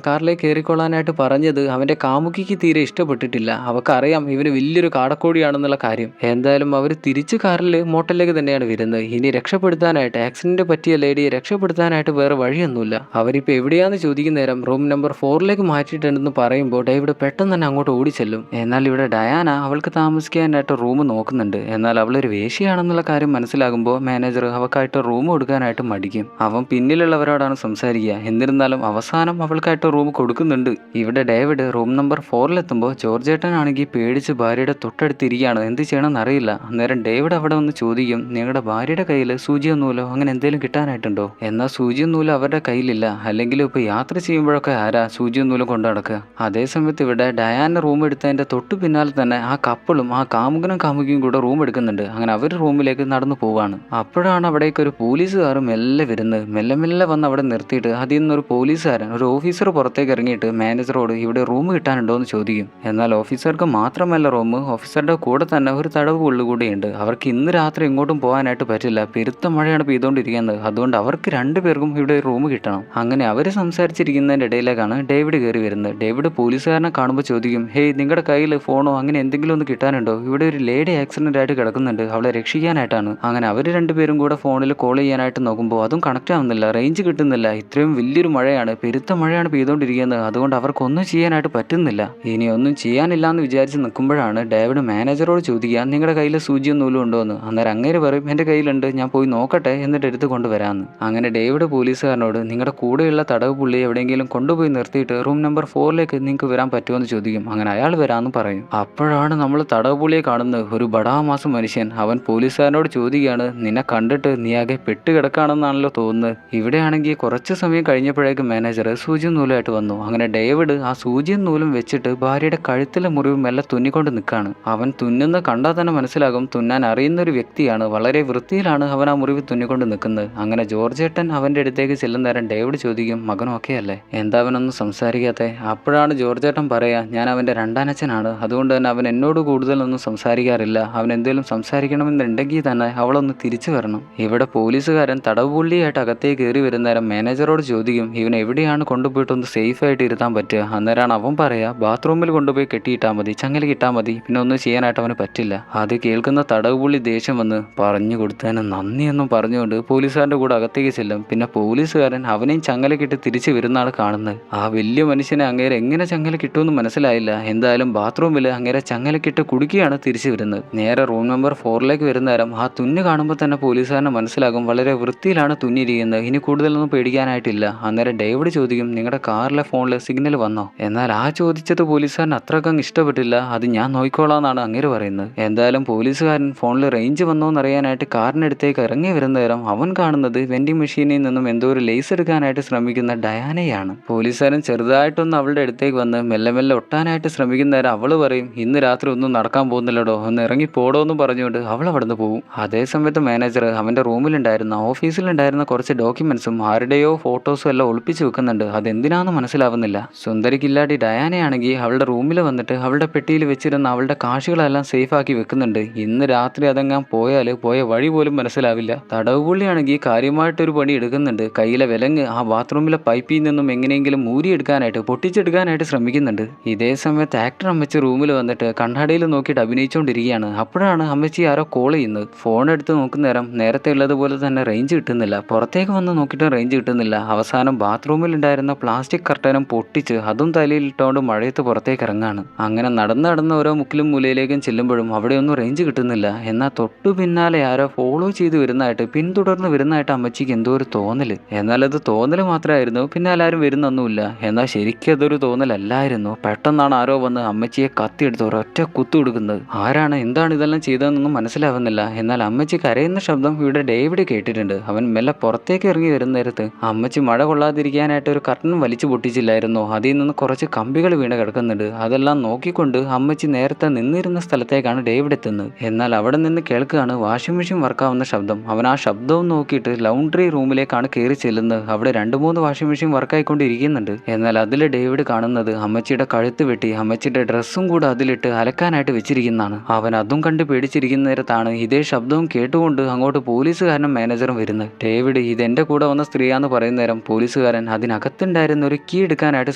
Speaker 1: കാറിലേക്ക് കയറിക്കൊള്ളാനായിട്ട് പറഞ്ഞത് അവന്റെ കാമുകിക്ക് തീരെ ഇഷ്ടപ്പെട്ടിട്ടില്ല. അവൾക്കറിയാം ഇവന് വലിയൊരു കാടക്കോടിയാണെന്നുള്ള കാര്യം. എന്തായാലും അവർ തിരിച്ച് കാറിൽ മോട്ടലിലേക്ക് തന്നെയാണ് വരുന്നത്. ഇനി രക്ഷപ്പെടുത്താനായിട്ട്, ആക്സിഡന്റ് പറ്റിയ ലേഡിയെ രക്ഷപ്പെടുത്താനായിട്ട് വേറെ വഴിയൊന്നുമില്ല. അവരിപ്പോൾ എവിടെയാന്ന് ചോദിക്കുന്ന നേരം റൂം നമ്പർ 4ലേക്ക് മാറ്റിയിട്ടുണ്ടെന്ന് പറയുമ്പോൾ ഡേവിഡ് പെട്ടെന്ന് തന്നെ അങ്ങോട്ട് ഓടിച്ചെല്ലും. എന്നാൽ ഇവിടെ ഡയാന അവൾക്ക് താമസിക്കാനായിട്ട് റൂം നോക്കുന്നുണ്ട്. എന്നാൽ അവളൊരു വേശ്യയാണെന്നുള്ള കാര്യം മനസ്സിലാകുമ്പോൾ മാനേജർ അവൾക്കായിട്ട് റൂം കൊടുക്കാനായിട്ട് മടിക്കും. അവൻ പിന്നിലുള്ളവരോടാണ് സംസാരിക്കുക. എന്നിരുന്നാലും അവസാനം അവൾക്കായിട്ട് റൂം കൊടുക്കുന്നുണ്ട്. ഇവിടെ ഡേവിഡ് റൂം നമ്പർ 4ലെത്തുമ്പോൾ ജോർജേട്ടനാണെങ്കിൽ പേടിച്ച് ഭാര്യയുടെ തൊട്ടടുത്തിരിക്കുകയാണ്, എന്ത് ചെയ്യണമെന്ന് അറിയില്ല. അന്നേരം ഡേവിഡ് അവിടെ വന്ന് ചോദിക്കും നിങ്ങളുടെ ഭാര്യയുടെ കയ്യിൽ സൂചിയൊന്നുമില്ലോ അങ്ങനെ എന്തെങ്കിലും കിട്ടാനായിട്ടുണ്ടോ. എന്നാൽ സൂചിയൊന്നുമില്ല അവരുടെ കയ്യിലില്ല, അല്ലെങ്കിൽ ഇപ്പോൾ യാത്ര ചെയ്യുമ്പോഴൊക്കെ ആരാ സൂചിയൊന്നുമില്ല കൊണ്ട് നടക്കുക. അതേസമയത്ത് ഇവിടെ ഡയാന റൂം എടുത്തതിൻ്റെ തൊട്ട് പിന്നാലെ തന്നെ ആ കപ്പിളും ആ കാമുകനും കാമുകിയും കൂടെ റൂം എടുക്കുന്നുണ്ട്. അങ്ങനെ അവർ റൂമിലേക്ക് നടന്നു പോവാണ്. അപ്പോഴാണ് അവിടേക്ക് ഒരു പോലീസുകാർ മെല്ലെ വരുന്നത്. മെല്ലെ വന്ന് അവിടെ നിർത്തിയിട്ട് അതിൽ നിന്നൊരു പോലീസുകാരൻ, ഒരു ഓഫീസർ പുറത്തേക്ക് ഇറങ്ങിയിട്ട് മാനേജറോട് ഇവിടെ റൂം കിട്ടാനുണ്ടോ എന്ന് ചോദിക്കും. എന്നാൽ ഓഫീസർക്ക് മാത്രമല്ല റൂം, ഓഫീസറുടെ കൂടെ തന്നെ ഒരു തടവ് പുള്ളി കൂടിയുണ്ട്. അവർക്ക് ഇന്ന് രാത്രി എങ്ങോട്ടും പോകാനായിട്ട് പറ്റില്ല, പെരുത്ത മഴയാണ് പെയ്തുകൊണ്ടിരിക്കുന്നത്. അതുകൊണ്ട് അവർക്ക് 2 പേർക്കും ഇവിടെ റൂം കിട്ടണം. അങ്ങനെ അവർ സംസാരിച്ചിരിക്കുന്നതിൻ്റെ ഇടയിലേക്കാണ് ഡേവിഡ് കയറി വരുന്നത്. ഡേവിഡ് പോലീസുകാരനെ കാണുമ്പോൾ ചോദിക്കും ഹേയ് നിങ്ങളുടെ കയ്യിൽ ഫോണോ അങ്ങനെ എന്തെങ്കിലും ഒന്ന് കിട്ടാനുണ്ടോ, ഇവിടെ ഒരു ലേഡി ആക്സിഡന്റ് ആയിട്ട് കിടക്കുന്നുണ്ട്, അവളെ രക്ഷിക്കാനായിട്ടാണ്. അങ്ങനെ അവർ 2 പേരും കൂടെ ഫോണിൽ കോൾ ചെയ്യാനായിട്ട് നോക്കുമ്പോൾ അതും കണക്റ്റ് ആവുന്നില്ല, റേഞ്ച് കിട്ടുന്നില്ല. ഇത്രയും വലിയൊരു മഴയാണ്, പെരുത്ത മഴയാണ് പെയ്തുകൊണ്ടിരിക്കുന്നത്. അതുകൊണ്ട് അവർക്കൊന്നും ചെയ്യാനായിട്ട് പറ്റുന്നില്ല. ഇനി ഒന്നും ചെയ്യാനില്ല എന്ന് വിചാരിച്ച് നിൽക്കുമ്പോഴാണ് ഡേവിഡ് മാനേജറോട് ചോദിക്കുക നിങ്ങളുടെ കയ്യിൽ സൂചിയും നൂലും ഉണ്ടോ എന്ന്. അന്നേരം അങ്ങേര് പറയും എൻ്റെ കയ്യിലുണ്ട്, ഞാൻ പോയി നോക്കട്ടെ എന്നിട്ട് എടുത്ത് കൊണ്ടുവരാമെന്ന്. അങ്ങനെ ഡേവിഡ് പോലീസുകാരനോട് നിങ്ങളുടെ കൂടെയുള്ള തടവ് പുള്ളി എവിടെയെങ്കിലും കൊണ്ടുപോയി നിർത്തിയിട്ട് റൂം നമ്പർ 4ലേക്ക് നിങ്ങൾക്ക് വരാൻ പറ്റുമോ എന്ന് ചോദിക്കും. അങ്ങനെ അയാൾ വരാമെന്ന് പറയും. അപ്പോഴാണ് നമ്മൾ തടവ് പുള്ളിയെ കാണുന്നത്, ഒരു ബടാമാസം മനുഷ്യൻ. അവൻ പോലീസുകാരനോട് ചോദിക്കുകയാണ് നിന്നെ കണ്ടിട്ട് നീ ആകെ പെട്ട് കിടക്കാണെന്നാണല്ലോ തോന്നുന്നത്. ഇവിടെയാണെങ്കിൽ കുറച്ച് സമയം കഴിഞ്ഞപ്പോഴേക്കും മാനേജർ സൂചിയും നൂലുമായിട്ട് വന്നു. അങ്ങനെ ഡേവിഡ് ആ സൂചിയും നൂലും വെച്ചിട്ട് ഭാര്യയുടെ കഴുത്തിലെ മുറിവ് മെല്ലെ തുന്നിക്കൊണ്ട് നിൽക്കുകയാണ്. അവൻ തുന്നുന്ന കണ്ടാൽ തന്നെ മനസ്സിലാകും തുന്നാൻ അറിയുന്ന ഒരു വ്യക്തിയാണ്. വളരെ വൃത്തിയിലാണ് അവൻ ആ മുറിവ് തുന്നിക്കൊണ്ട് നിൽക്കുന്നത്. അങ്ങനെ ജോർജേട്ടൻ അവൻ്റെ അടുത്തേക്ക് ചെല്ലുന്ന നേരം ഡേവിഡ് ചോദിക്കും മകൻ ഓക്കെ അല്ലേ, എന്താ അവനൊന്നും സംസാരിക്കാത്തെ. അപ്പോഴാണ് ജോർജേട്ടൻ പറയാ ഞാൻ അവൻ്റെ രണ്ടാനച്ഛനാണ്, അതുകൊണ്ട് തന്നെ അവൻ എന്നോട് കൂടുതലൊന്നും സംസാരിക്കാറില്ല. അവൻ എന്തെങ്കിലും സംസാരിക്കണമെന്നുണ്ടെങ്കിൽ തന്നെ അവളൊന്ന് തിരിച്ചു വരണം. ഇവിടെ പോലീസുകാരൻ തടവുപുള്ളിയായിട്ട് അകത്തേക്ക് കയറി വരുന്ന നേരം മാനേജറോട് ചോദിക്കും ഇവൻ എവിടെയാണ് കൊണ്ടുപോയിട്ടൊന്ന് സേഫ് ആയിട്ട് ഇരുത്താൻ പറ്റുക. അന്നേരമാണ് അവൻ പറയാ ബാത്റൂമിൽ കൊണ്ടുപോയി കെട്ടിയിട്ടാൽ മതി, ചങ്ങല കിട്ടാൽ മതി, പിന്നെ ഒന്നും ചെയ്യാനായിട്ട് അവന് പറ്റില്ല. അത് കേൾക്കുന്ന തടവുപുള്ളി ദേഷ്യം വന്ന് പറഞ്ഞു കൊടുത്തതിന് നന്ദിയെന്നും പറഞ്ഞുകൊണ്ട് പോലീസുകാരൻ്റെ കൂടെ അകത്തേക്ക് ചെല്ലും. പിന്നെ പോലീസുകാരൻ അവനെയും ചങ്ങലക്കിട്ട് തിരിച്ചു വരുന്നതാണ് കാണുന്നത്. ആ വലിയ മനുഷ്യനെ അങ്ങേരെ എങ്ങനെ ചങ്ങല കിട്ടുമെന്ന് മനസ്സിലായില്ല. എന്തായാലും ബാത്റൂമിൽ അങ്ങേരെ ചങ്ങലക്കിട്ട് കുടുക്കിയാണ് തിരിച്ചു വരുന്നത്. നേരെ റൂം നമ്പർ 4ലേക്ക് വരുന്ന നേരം ആ തുന്നി കാണുമ്പോൾ തന്നെ പോലീസുകാരന് മനസ്സിലാകും വളരെ വൃത്തിയിലാണ് തുന്നിയിരിക്കുന്നത്. ഇനി കൂടുതലൊന്നും പേടിക്കാനായിട്ടില്ല. അന്നേരം ഡേവിഡ് ചോദിക്കും, നിങ്ങളുടെ കാറിലെ ഫോണിൽ സിഗ്നൽ വന്നോ? എന്നാൽ ആ ചോദിച്ചത് പോലീസുകാരൻ അത്രക്കങ്ങ് ഇഷ്ടപ്പെട്ടില്ല. അത് ഞാൻ നോക്കിക്കോളാന്നാണ് അങ്ങേര് പറയുന്നത്. എന്തായാലും പോലീസുകാരൻ ഫോണിൽ റേഞ്ച് വന്നോ എന്നറിയാനായിട്ട് കാറിനടുത്തേക്ക് ഇറങ്ങി വരുന്ന നേരം അവൻ കാണുന്നത് വെൻഡിങ് മെഷീനിൽ നിന്നും എന്തോ ഒരു ലേസ് എടുക്കാനായിട്ട് ശ്രമിക്കുന്ന ഡയാനയാണ്. പോലീസുകാരൻ ചെറുതായിട്ടൊന്ന് അവളുടെ അടുത്തേക്ക് വന്ന് മെല്ലെ മെല്ലെ ഒട്ടാനായിട്ട് ശ്രമിക്കുന്ന നേരം അവള് പറയും, ഇന്ന് രാത്രി ഒന്നും നടക്കാൻ പോകുന്നില്ലടോ, ഒന്ന് ഇറങ്ങി പോടോ എന്ന് പറഞ്ഞുകൊണ്ട് അവൾ അവിടെ നിന്ന് പോകും. അതേ സമയത്ത് മാനേജർ അവന്റെ റൂമിലുണ്ടായിരുന്ന ഓഫീസിലുണ്ടായിരുന്ന കുറച്ച് ഡോക്യുമെന്റ്സും ആരുടെയോ ഫോട്ടോസും എല്ലാം ഒളിപ്പിച്ച് വെക്കുന്നുണ്ട്. അതെന്തിനാന്ന് മനസ്സിലാവുന്നില്ല. സുന്ദരിക്കില്ലാടി ഡയാനയാണെങ്കിൽ അവളുടെ റൂമിൽ വന്നിട്ട് അവളുടെ പെട്ടിയിൽ വെച്ചിരുന്ന അവളുടെ കാശുകളെല്ലാം സേഫ് ആക്കി വെക്കുന്നുണ്ട്. ഇന്ന് രാത്രി അതെങ്ങാൻ പോയാൽ പോയ വഴി പോലും മനസ്സിലാവില്ല. തടവുപുള്ളിയാണെങ്കിൽ കാര്യമായിട്ടൊരു പണി എടുക്കുന്നുണ്ട്. കയ്യിലെ വിലങ്ങ് ആ ബാത്റൂമിലെ പൈപ്പിൽ നിന്നും എങ്ങനെയെങ്കിലും ഊരിയെടുക്കാനായിട്ട് പൊട്ടിച്ചെടുക്കാനായിട്ട് ശ്രമിക്കുന്നുണ്ട്. ഇതേ സമയത്ത് ആക്ടർ അമ്മച്ചി റൂമിൽ വന്നിട്ട് കണ്ണാടിയിൽ നോക്കിയിട്ട് അഭിനയിച്ചുകൊണ്ടിരിക്കുകയാണ്. അപ്പോഴാണ് അമ്മച്ചി ആരോ കോൾ ചെയ്യുന്നത്. ഫോൺ എടുത്ത് നോക്കുന്ന നേരം നേരത്തെ ഉള്ളതുപോലെ തന്നെ റേഞ്ച് കിട്ടുന്നില്ല. പുറത്തേക്ക് വന്ന് നോക്കിയിട്ട് റേഞ്ച് കിട്ടുന്നില്ല. അവസാനം ബാത്റൂമിൽ ഉണ്ടായിരുന്ന പ്ലാസ്റ്റിക് കർട്ടനും പൊട്ടിച്ച് അതും തലയിലിട്ടുകൊണ്ട് മഴയത്ത് പുറത്തേക്ക് ഇറങ്ങാണ്. അങ്ങനെ നടന്ന് ഓരോ മുക്കിലും മൂലയിലേക്കും ചെല്ലുമ്പോഴും അവിടെയൊന്നും റേഞ്ച് കിട്ടുന്നില്ല. എന്നാൽ തൊട്ടു പിന്നാലെ ആരോ ഫോളോ ചെയ്ത് വരുന്നതായിട്ട് പിന്തുടർന്ന് വരുന്നതായിട്ട് അമ്മച്ചിക്ക് എന്തോ ഒരു തോന്നല്. എന്നാൽ അത് തോന്നൽ മാത്രമായിരുന്നു, പിന്നെ എല്ലാവരും വരുന്നൊന്നുമില്ല. എന്നാൽ ശരിക്കും അതൊരു തോന്നലല്ലായിരുന്നു. പെട്ടെന്നാണ് ആരോ വന്ന് അമ്മച്ചിയെ കത്തിയെടുത്ത് ഒരൊറ്റ കുത്തു കൊടുക്കുന്നത്. ആരാണ് എന്താണ് ഇതെല്ലാം ചെയ്തതെന്നൊന്നും മനസ്സിലാവുന്നില്ല. എന്നാൽ അമ്മച്ചി കരയുന്ന ശബ്ദം ഇവിടെ ഡേവിഡ് കേട്ടിട്ടുണ്ട്. അവൻ മെല്ലെ പുറത്തേക്ക് ഇറങ്ങി വരുന്ന നേരത്ത് അമ്മച്ചി മഴ കൊള്ളാതിരിക്കാനായിട്ട് ഒരു കർട്ടൻ വലിച്ചു പൊട്ടിച്ചില്ലായിരുന്നോ, അതിൽ നിന്ന് കുറച്ച് കമ്പികൾ വീണ് കിടക്കുന്നുണ്ട്. അതെല്ലാം നോക്കിക്കൊണ്ട് അമ്മച്ചി നേരത്തെ നിന്നിരുന്ന സ്ഥലത്തേക്കാണ് ഡേവിഡ് എത്തുന്നത്. എന്നാൽ അവിടെ നിന്ന് കേൾക്കുകയാണ് വാഷിംഗ് മെഷീൻ വർക്കാവുന്ന ശബ്ദം. അവൻ ആ ശബ്ദവും നോക്കിയിട്ട് ലൗണ്ടറി റൂമിലേക്കാണ് കയറി ചെല്ലുന്നത്. അവിടെ 2-3 വാഷിംഗ് മെഷീൻ വർക്കായിക്കൊണ്ടിരിക്കുന്നുണ്ട്. എന്നാൽ അതിൽ ഡേവിഡ് കാണുന്നത് അമ്മച്ചിയുടെ കഴുത്ത് വെട്ടി അമ്മച്ചിയുടെ ഡ്രസ്സും കൂടെ അതിലിട്ട് അലക്കാനായിട്ട് വെച്ചിരിക്കുന്നതാണ്. അവൻ അതും കണ്ട് പേടിച്ചിരിക്കുന്ന നേരത്താണ് ഇതേ ശബ്ദവും കേട്ടുകൊണ്ട് അങ്ങോട്ട് പോലീസുകാരനും മാനേജറും വരുന്നത്. ഡേവിഡ് ഇതെന്റെ കൂടെ വന്ന സ്ത്രീയാന്ന് പറയുന്ന നേരം പോലീസുകാരൻ അതിനകത്തുണ്ടായിരുന്ന ഒരു കീ എടുക്കാനായിട്ട്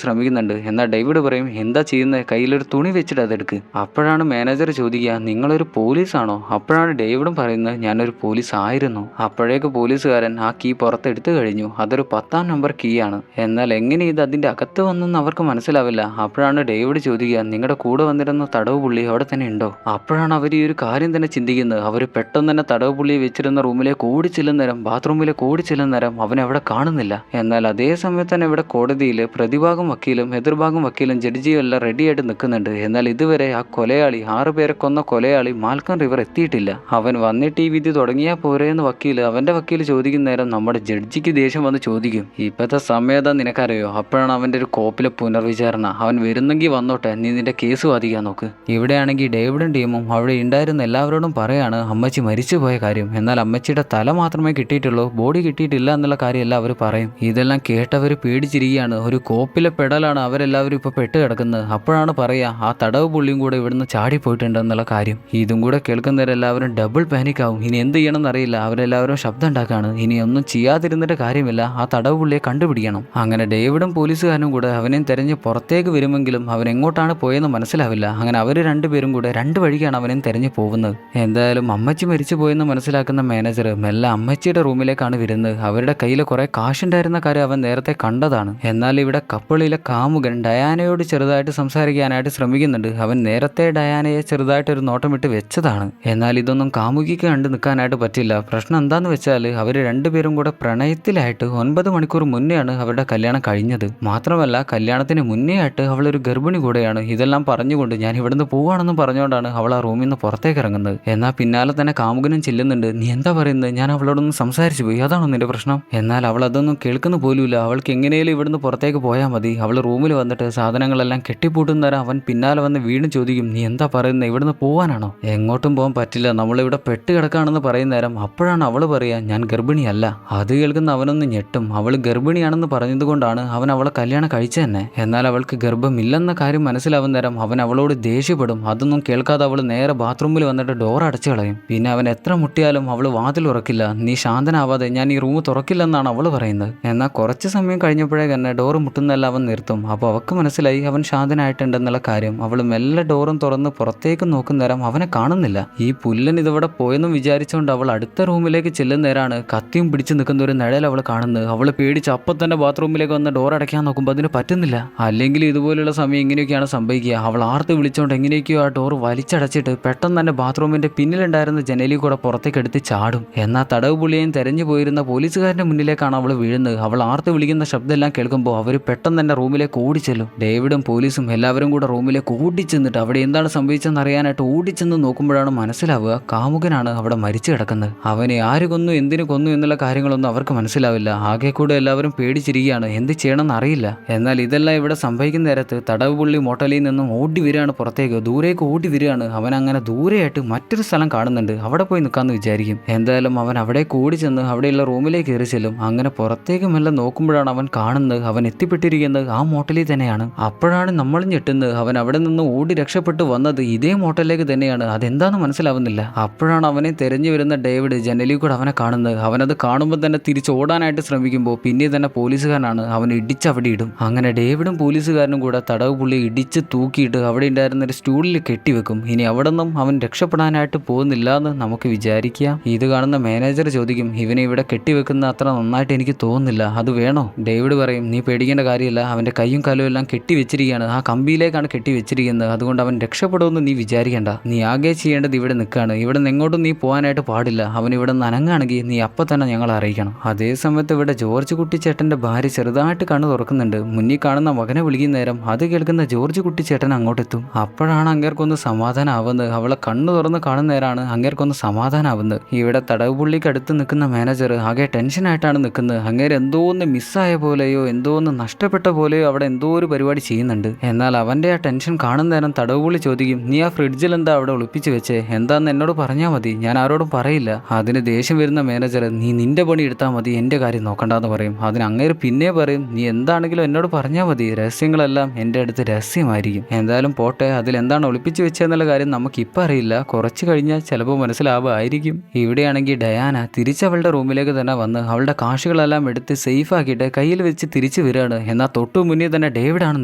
Speaker 1: ശ്രമിക്കുന്നുണ്ട്. എന്നാൽ ഡേവിഡ് പറയും, എന്താ ചെയ്യുന്നത്, കയ്യിലൊരു തുണി വെച്ചിട്ട് അതെടുക്ക്. അപ്പോഴാണ് മാനേജർ ചോദിക്കുക, നിങ്ങളൊരു പോലീസാണോ? അപ്പോഴാണ് ഡേവിഡും പറയുന്നത്, ഞാനൊരു പോലീസ് ആയിരുന്നു. അപ്പോഴേക്ക് പോലീസുകാരൻ ആ കീ പുറത്തെടുത്തു കഴിഞ്ഞു. അതൊരു 10ാം നമ്പർ കീ ആണ്. എന്നാൽ എങ്ങനെ ഇത് അതിന്റെ അകത്ത് വന്നെന്ന് അവർക്ക് മനസ്സിലാവില്ല. അപ്പോഴാണ് ഡേവിഡ് ചോദിക്കുക, നിങ്ങളുടെ കൂടെ വന്നിരുന്ന തടവ് പുള്ളി അവിടെ തന്നെ ഉണ്ടോ? അപ്പോഴാണ് അവർ ഈ ഒരു കാര്യം തന്നെ ചിന്തിക്കുന്നത്. അവർ പെട്ടെന്ന് തന്നെ തടവ് പുള്ളിയെ വെച്ചിരുന്ന റൂമിലേക്ക് ഓടി ചെല്ലുന്നേരം ബാത്റൂമിലേക്ക് ഓടി ചെല്ലുന്നേരം അവനെ അവിടെ കാണുന്നില്ല. എന്നാൽ അതേ സമയത്ത് തന്നെ ഇവിടെ കോടതിയിൽ പ്രതിഭാഗം വക്കീലും എതിർഭാഗം വക്കീലും ജഡ്ജിയും എല്ലാം റെഡിയായിട്ട് നിൽക്കുന്നുണ്ട്. എന്നാൽ ഇതുവരെ ആ കൊലയാളി 6 പേരെ കൊന്ന കൊലയാളി മാൽക്കം റിവർ എത്തിയിട്ടില്ല. അവൻ വന്നിട്ട് ഈ വിധി തുടങ്ങിയാൽ പോരെയെന്ന് അവന്റെ വക്കീൽ ചോദിക്കുന്ന നേരം നമ്മുടെ ജഡ്ജിക്ക് ദേഷ്യം വന്ന് ചോദിക്കും, ഇപ്പോഴത്തെ സമയത്താ നിനക്കറിയോ? അപ്പോഴാണ് അവന്റെ ഒരു കോപ്പിലെ പുനർവിചാരണ. അവൻ വരുന്നെങ്കിൽ വന്നോട്ടെ, നീ നിന്റെ കേസ് വാദിക്കാൻ നോക്ക്. ഇവിടെയാണെങ്കിൽ ഡേവിഡും ടീമും അവിടെ ഉണ്ടായിരുന്ന എല്ലാവരോടും പറയാണ് അമ്മച്ചി മരിച്ചുപോയ കാര്യം. എന്നാൽ അമ്മച്ചിയുടെ തല മാത്രമേ കിട്ടിയിട്ടുള്ളൂ, ബോഡി കിട്ടിയിട്ടില്ല എന്നുള്ള കാര്യമല്ല അവർ പറയും. ഇതെല്ലാം കേട്ടവർ പേടിച്ചിരിക്കുകയാണ്. ഒരു കോപ്പിലെ പെടലാണ് അവരെല്ലാവരും ഇപ്പോൾ പെട്ട് കിടക്കുന്നത്. അപ്പോഴാണ് പറയാ ആ തടവ് പുള്ളിയും കൂടെ ഇവിടുന്ന് ചാടിപ്പോയിട്ടുണ്ടെന്നുള്ള കാര്യം. ഇതും കൂടെ കേൾക്കുന്നവരെല്ലാവരും ഡബിൾ പാനിക് ആവും. ഇനി എന്ത് ചെയ്യണമെന്ന് അറിയില്ല. അവരെല്ലാവരും ശബ്ദം ഉണ്ടാക്കാണ്. ഇനി ഒന്നും ചെയ്യാതിരുന്നിട്ട് കാര്യമില്ല, ആ തടവ് പുള്ളിയെ കണ്ടുപിടിക്കണം. അങ്ങനെ ഡേവിഡും പോലീസുകാരനും കൂടെ അവനെയും തെരഞ്ഞ് പുറത്തേക്ക് വരുമെങ്കിലും അവൻ എങ്ങോട്ടാണ് പോയെന്ന് മനസ്സിലാവില്ല. അങ്ങനെ അവർ രണ്ടുപേരും കൂടെ 2 വഴിക്കാണ് അവനെയും തെരഞ്ഞു പോകുന്നത്. എന്തായാലും അമ്മച്ചി മരിച്ചു പോയെന്ന് മനസ്സിലാക്കുന്ന മാനേജർ മെല്ലെ അമ്മച്ചിയുടെ റൂമിലേക്കാണ് വരുന്നത്. അവരുടെ കയ്യിൽ കുറെ കാശുണ്ടായിരുന്ന കാര്യം അവൻ നേരത്തെ കണ്ടതാണ്. എന്നാൽ ഇവിടെ കപ്പിളിലെ കാമുകൻ ഡയാനയോട് ചെറുതായിട്ട് സംസാരിക്കാനായിട്ട് ശ്രമിക്കുന്നുണ്ട്. അവൻ നേരത്തെ ഡയാനയെ ചെറുതായിട്ടൊരു നോട്ടമിട്ട് വെച്ചതാണ്. എന്നാൽ ഇതൊന്നും കാമുകിക്ക് കണ്ടു നിൽക്കാനായിട്ട് പറ്റില്ല. പ്രശ്നം എന്താന്ന് വെച്ചാൽ അവർ രണ്ടുപേരും കൂടെ പ്രണയത്തിലായിട്ട് 9 മണിക്കൂർ മുന്നെയാണ് അവരുടെ കല്യാണം കഴിഞ്ഞത്. മാത്രമല്ല കല്യാണത്തിന് മുന്നേ ആയിട്ട് അവളൊരു ഗർഭിണി കൂടെയാണ്. ഇതെല്ലാം പറഞ്ഞുകൊണ്ട് ഞാൻ ഇവിടുന്ന് പോവുകയാണെന്ന് പറഞ്ഞുകൊണ്ടാണ് അവൾ ആ റൂമിൽ നിന്ന് പുറത്തേക്ക് ഇറങ്ങുന്നത്. എന്നാൽ പിന്നാലെ തന്നെ കാമുകനും ചെല്ലുന്നുണ്ട്. നീ എന്താ പറയുന്നത്? ഞാൻ അവളോടൊന്ന് സംസാരിച്ചു പോയി, അതാണോ നിന്റെ പ്രശ്നം? എന്നാൽ അവൾ അതൊന്നും കേൾക്കുന്ന പോലുമില്ല. അവൾക്ക് എങ്ങനെയും ഇവിടുന്ന് പുറത്തേക്ക് പോയാൽ മതി. അവൾ റൂമിൽ വന്നിട്ട് സാധനങ്ങളെല്ലാം കെട്ടിപ്പൂട്ടുന്നേരം അവൻ പിന്നാലെ വന്ന് വീണ്ടും ചോദിക്കും, നീ എന്താ പറയുന്നത്? ഇവിടുന്ന് പോവാനാണോ? എങ്ങോട്ടും പോകാൻ പറ്റില്ല, നമ്മളിവിടെ പെട്ട് കിടക്കാണെന്ന് പറയുന്ന നേരം അപ്പോഴാണ് അവൾ പറയാ ഞാൻ ഗർഭിണിയല്ല. അത് കേൾക്കുന്ന അവനൊന്ന് ഞെട്ടും. അവൾ ഗർഭിണിയാണെന്ന് പറഞ്ഞതുകൊണ്ടാണ് അവൻ അവളെ കല്യാണം കഴിച്ചു തന്നെ. എന്നാൽ അവൾക്ക് ഗർഭമില്ലെന്ന കാര്യം മനസ്സിലാവുന്ന നേരം അവൻ അവളോട് ദേഷ്യപ്പെടും. അതൊന്നും കേൾക്കാതെ അവൾ നേരെ ബാത്റൂമിൽ വന്നിട്ട് ഡോർ അടച്ചു കളയും. പിന്നെ അവൻ എത്ര മുട്ടിയാലും അവൾ വാതിൽ ഉറക്കില്ല. നീ ശാന്തനാവാതെ ഞാൻ ഈ റൂം തുറക്കില്ലെന്നാണ് അവൾ പറയുന്നത്. എന്നാൽ കുറച്ച് സമയം കഴിഞ്ഞപ്പോഴേ തന്നെ ഡോർ മുട്ടുന്നതെല്ലാം അവൻ നിർത്തും. അപ്പോൾ അവൾക്ക് മനസ്സിലായി അവൻ ശാന്തനായിട്ടുണ്ടെന്നുള്ള കാര്യം. അവൾ മെല്ലെ ഡോറും തുറന്ന് പുറത്തേക്ക് നോക്കുന്ന നേരം അവനെ കാണുന്നില്ല. ഈ പുല്ലൻ ഇതിവിടെ പോയെന്നും വിചാരിച്ചുകൊണ്ട് അവൾ അടുത്ത റൂമിലേക്ക് ചെല്ലുന്നേരാണ് കത്തിയും പിടിച്ചു നിൽക്കുന്ന ഒരു നിഴൽ അവൾ കാണുന്നത്. അവൾ പേടിച്ച് അപ്പം തന്നെ ബാത്റൂമിലേക്ക് വന്ന് ഡോർ അടയ്ക്കാൻ നോക്കുമ്പോൾ അതിന് പറ്റുന്നില്ല. അല്ലെങ്കിൽ ഇതുപോലുള്ള സമയം ഇങ്ങനെയൊക്കെയാണ് സംഭവിക്കുക. അവൾ ആർത്ത് വിളിച്ചുകൊണ്ട് എങ്ങനെയൊക്കെയോ ആ ഡോർ വലിച്ചടച്ചിട്ട് പെട്ടെന്ന് തന്നെ ബാത്റൂമിന്റെ പിന്നിലുണ്ടായിരുന്ന ജനലിൽ കൂടെ പുറത്തേക്ക് എടുത്ത് ചാടും. എന്നാൽ തടവ് പുള്ളിയെയും തെരഞ്ഞു പോയിരുന്ന പോലീസുകാരന്റെ മുന്നിലേക്കാണ് അവൾ വീഴുന്നത്. അവൾ ആർത്ത് വിളിക്കുന്ന ശബ്ദമെല്ലാം കേൾക്കുമ്പോൾ അവർ പെട്ടെന്ന് തന്നെ റൂമിലേക്ക് ഓടിച്ചെല്ലും. ഡേവിഡും പോലീസും എല്ലാവരും കൂടെ റൂമിലേക്ക് ഓടിച്ചെന്നിട്ട് അവിടെ എന്താണ് സംഭവിച്ചെന്ന് അറിയാനായിട്ട് ഓടിച്ചെന്ന് നോക്കുമ്പോഴാണ് മനസ്സിലാവുക കാമുകനാണ് അവിടെ മരിച്ചു കിടക്കുന്നത്. അവനെ ആര് കൊന്നു, എന്തിനു കൊന്നു എന്നുള്ള കാര്യങ്ങളൊന്നും അവർക്ക് മനസ്സിലാവില്ല. ആകെ കൂടെ എല്ലാവരും പേടിച്ചിരിക്കുകയാണ്, എന്ത് ചെയ്യണമെന്ന് അറിയില്ല. എന്നാൽ ഇതെല്ലാം ഇവിടെ സംഭവിക്കുന്ന നേരത്ത് തടവ് പുള്ളി മോട്ടലിൽ നിന്നും ഓടി വരികയാണ് പുറത്തേക്ക്, ദൂരേക്ക് ഓടി വരികയാണ്. അവൻ അങ്ങനെ ദൂരെയായിട്ട് മറ്റൊരു സ്ഥലം കാണുന്നുണ്ട്, അവിടെ പോയി നിൽക്കാമെന്ന് വിചാരിക്കും. എന്തായാലും അവൻ അവിടെ കൂടി ചെന്ന് അവിടെയുള്ള റൂമിലേക്ക് കയറി ചെല്ലും. അങ്ങനെ പുറത്തേക്ക് മെല്ലെ നോക്കുമ്പോഴാണ് അവൻ കാണുന്നത് അവൻ എത്തിപ്പെട്ടിരിക്കുന്നത് ആ മോട്ടലിൽ തന്നെയാണ്. അപ്പോഴാണ് നമ്മൾ ഞെട്ടുന്നത്, അവൻ അവിടെ നിന്ന് ഓടി രക്ഷപ്പെട്ടു വന്നത് ഇതേ മോട്ടലിലേക്ക് തന്നെയാണ്. അതെന്താന്ന് മനസ്സിലാവുന്നില്ല. അപ്പോഴാണ് അവനെ തെരഞ്ഞു വരുന്ന ഡേവിഡ് ജനലിൽ കൂടെ അവനെ കാണുന്നത്. അവനത് കാണുമ്പോൾ തന്നെ തിരിച്ചോടാനായിട്ട് ശ്രമിക്കുമ്പോൾ പിന്നെ തന്നെ പോലീസുകാരനാണ് അവനെ ഇടിച്ചവിടെ ഇടും. അങ്ങനെ ഡേവിഡും പോലീസുകാരനും കൂടെ തടവ് പുള്ളി ഇടിച്ച് തൂക്കിയിട്ട് അവിടെ ഉണ്ടായിരുന്ന ഒരു സ്റ്റൂളിൽ കെട്ടിവെക്കും. ഇനി അവിടെ നിന്നും അവൻ രക്ഷപ്പെടാനായിട്ട് പോകുന്നില്ല എന്ന് നമുക്ക് വിചാരിക്കാം. ഇത് കാണുന്ന മാനേജർ ചോദിക്കും, ഇവനെ ഇവിടെ കെട്ടിവെക്കുന്ന അത്ര നന്നായിട്ട് എനിക്ക് തോന്നുന്നില്ല, അത് വേണോ? ഡേവിഡ് പറയും, നീ പേടിക്കേണ്ട കാര്യമില്ല, അവൻ്റെ കൈയും കാലും എല്ലാം കെട്ടിവെച്ചിരിക്കുകയാണ്, ആ കമ്പിയിലേക്കാണ് കെട്ടിവെച്ചിരിക്കുന്നത്, അതുകൊണ്ട് അവൻ രക്ഷപ്പെടുമെന്ന് നീ വിചാരിക്കേണ്ട. നീ ആകെ ചെയ്യേണ്ടത് ഇവിടെ നിൽക്കുകയാണ്, ഇവിടെ നിങ്ങോട്ടും നീ പോകാനായിട്ട് പാടില്ല. അവൻ ഇവിടെ നനങ്ങാണെങ്കിൽ നീ അപ്പം തന്നെ ഞങ്ങളെ അറിയിക്കണം. അതേ സമയത്ത് ഇവിടെ ജോർജ് കുട്ടിച്ചേട്ടൻ്റെ ഭാര്യ ചെറുതായിട്ട് കണ്ണു തുറക്കുന്നുണ്ട്. മുന്നിൽ കാണുന്ന മകനെ വിളിക്കുന്ന നേരം അത് കേൾക്കുന്ന ജോർജ് കുട്ടിച്ചേട്ടൻ അങ്ങോട്ടെത്തും. അപ്പോഴാണ് അങ്ങേർക്കൊന്ന് സമാധാനം ആവുന്നത്. അവളെ കണ്ണു തുറന്ന് കാണുന്ന നേരമാണ് അങ്ങേർക്കൊന്ന് സമാധാനം ആവുന്നത്. ഇവിടെ തടവ് പുള്ളിക്ക് അടുത്ത് നിൽക്കുന്ന മാനേജർ ആകെ ടെൻഷനായിട്ടാണ് നിൽക്കുന്നത്. അങ്ങേര് എന്തോന്ന് മിസ്സായ പോലെയോ എന്തോന്ന് നഷ്ടപ്പെട്ട പോലെയോ അവിടെ എന്തോ ഒരു പരിപാടി ചെയ്യുന്നുണ്ട്. എന്നാൽ അവൻ്റെ ആ ടെൻഷൻ കാണുന്ന നേരം തടവ് പുള്ളി ചോദിക്കും, നീ ആ ഫ്രിഡ്ജിൽ എന്താ അവിടെ ഒളിപ്പിച്ച് വെച്ചേ? എന്താന്ന് എന്നോട് പറഞ്ഞാൽ മതി, ഞാൻ ആരോടും പറയില്ല. അതിന് ദേഷ്യം വരുന്ന മാനേജർ, നീ നിന്റെ പണി എടുത്താൽ മതി, എൻ്റെ കാര്യം നോക്കണ്ടെന്ന് പറയും. അതിന് അങ്ങേര് പിന്നെ പറയും, നീ എന്താണെങ്കിലും എന്നോട് പറഞ്ഞാൽ മതി, രഹസ്യങ്ങളെല്ലാം എൻ്റെ അടുത്ത് രഹസ്യമായിരിക്കും. എന്തായാലും പോട്ടെ, അതിലെന്താണ് ഒളിപ്പിച്ച് വെച്ചതെന്നുള്ള കാര്യം നമുക്കിപ്പോൾ അറിയില്ല, കുറച്ച് കഴിഞ്ഞാൽ ചിലപ്പോൾ മനസ്സിലാവുമായിരിക്കും. ഇവിടെയാണെങ്കിൽ ഡയാന തിരിച്ചവളുടെ റൂമിലേക്ക് തന്നെ വന്ന് അവളുടെ കാശുകളെല്ലാം എടുത്ത് സേഫ് ആക്കിയിട്ട് കയ്യിൽ വെച്ച് തിരിച്ചു വരികയാണ്. എന്നാൽ തൊട്ടു മുന്നിൽ തന്നെ ഡേവിഡാണ്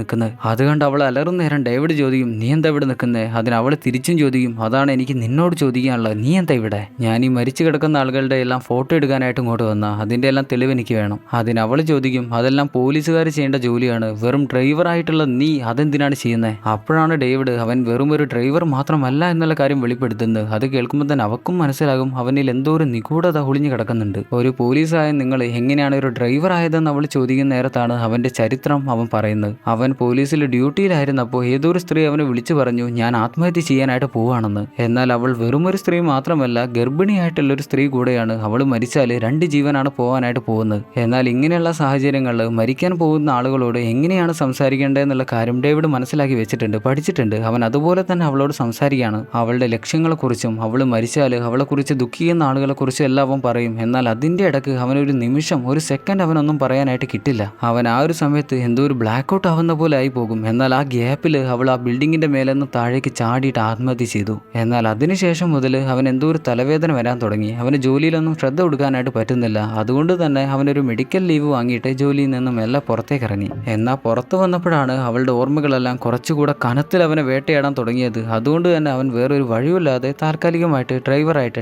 Speaker 1: നിൽക്കുന്നത്. അതുകൊണ്ട് അവൾ അലറുന്ന നേരം ഡേവിഡ് ചോദിക്കും, നീ എന്താ ഇവിടെ നിൽക്കുന്നത്? അതിന് അവൾ തിരിച്ചും ചോദിക്കും, അതാണ് എനിക്ക് നിന്നോട് ചോദിക്കാനുള്ളത്, നീ എന്താ ഇവിടെ? ഞാൻ ഈ മരിച്ചു കിടക്കുന്ന ആളുകളുടെ എല്ലാം ഫോട്ടോ എടുക്കാനായിട്ട് ഇങ്ങോട്ട് വന്നാൽ അതിൻ്റെ എല്ലാം തെളിവ് എനിക്ക് വേണം. അതിന് അവൾ ചോദിക്കും, അതെല്ലാം പോലീസുകാർ ചെയ്യേണ്ട ജോലിയാണ്, വെറും ഡ്രൈവറായിട്ടുള്ള നീ അതെന്തിനാണ് ചെയ്യുന്നത്? അപ്പോഴാണ് ഡേവിഡ് അവൻ വെറും ഒരു ഡ്രൈവർ മാത്രമല്ല എന്നുള്ള കാര്യം വെളിപ്പെടുത്തുന്നത്. അത് കേൾക്കുമ്പോൾ തന്നെ അവക്കും മനസ്സിലാകും അവനിൽ എന്തോ ഒരു നിഗൂഢത ഒളിഞ്ഞു കിടക്കുന്നുണ്ട്. ഒരു പോലീസായ നിങ്ങൾ എങ്ങനെയാണ് ഒരു ഡ്രൈവർ ആയതെന്ന് അവൾ ചോദിക്കുന്ന നേരത്താണ് അവൻ്റെ ചരിത്രം അവൻ പറയുന്നത്. അവൻ പോലീസിൽ ഡ്യൂട്ടിയിലായിരുന്നപ്പോൾ ഏതൊരു സ്ത്രീ അവനെ വിളിച്ചു പറഞ്ഞു, ഞാൻ ആത്മഹത്യ ചെയ്യാനായിട്ട് പോവാണെന്ന്. എന്നാൽ അവൾ വെറും ഒരു സ്ത്രീ മാത്രമല്ല, ഗർഭിണിയായിട്ടുള്ളൊരു സ്ത്രീ കൂടെയാണ്. അവൾ മരിച്ചാൽ 2 ജീവനാണ് പോകാനായിട്ട് പോകുന്നത്. എന്നാൽ ഇങ്ങനെയുള്ള സാഹചര്യങ്ങളിൽ മരിക്കാൻ പോകുന്ന ആളുകളോട് എങ്ങനെയാണ് സംസാരിക്കേണ്ടതെന്നുള്ള കാര്യം ഡേവിഡ് മനസ്സിലാക്കി വെച്ചിട്ടുണ്ട്, പഠിച്ചിട്ടുണ്ട്. അവൻ അതുപോലെ തന്നെ അവളോട് സംസാരിക്കുകയാണ്. അവളുടെ ലക്ഷ്യങ്ങളെക്കുറിച്ചും അവൾ മരിച്ചാൽ അവളെക്കുറിച്ച് ദുഃഖിക്കുന്ന ആളുകളെക്കുറിച്ചും എല്ലാം അവൻ പറയും. എന്നാൽ അതിൻ്റെ ഇടയ്ക്ക് അവനൊരു നിമിഷം, ഒരു സെക്കൻഡ് അവനൊന്നും പറയാനായിട്ട് കിട്ടില്ല. അവൻ ആ ഒരു സമയത്ത് എന്തോ ഒരു ബ്ലാക്ക് ഔട്ട് ആവുന്ന പോലെ ആയി പോകും. എന്നാൽ ആ ഗ്യാപ്പിൽ അവൾ ആ ബിൽഡിങ്ങിൻ്റെ മേലെ നിന്ന് താഴേക്ക് ചാടിയിട്ട് ആത്മഹത്യ ചെയ്തു. എന്നാൽ അതിനുശേഷം മുതൽ അവൻ എന്തോ ഒരു തലവേദന വരാൻ തുടങ്ങി. അവന് ജോലിയിലൊന്നും ശ്രദ്ധ കൊടുക്കാനായിട്ട് പറ്റുന്നില്ല. അതുകൊണ്ട് തന്നെ അവനൊരു മെഡിക്കൽ ലീവ് വാങ്ങിയിട്ട് ജോലിയിൽ നിന്നും എല്ലാം പുറത്തേക്ക് ഇറങ്ങി. എന്നാൽ പുറത്ത് വന്നപ്പോഴാണ് അവളുടെ ഓർമ്മകളെല്ലാം കുറച്ചുകൂടെ കനത്തിൽ അവനെ വേട്ടയാടാൻ തുടങ്ങിയത്. അതുകൊണ്ട് തന്നെ അവൻ വേറൊരു വഴിയില്ലാതെ താൽക്കാലികമായിട്ട്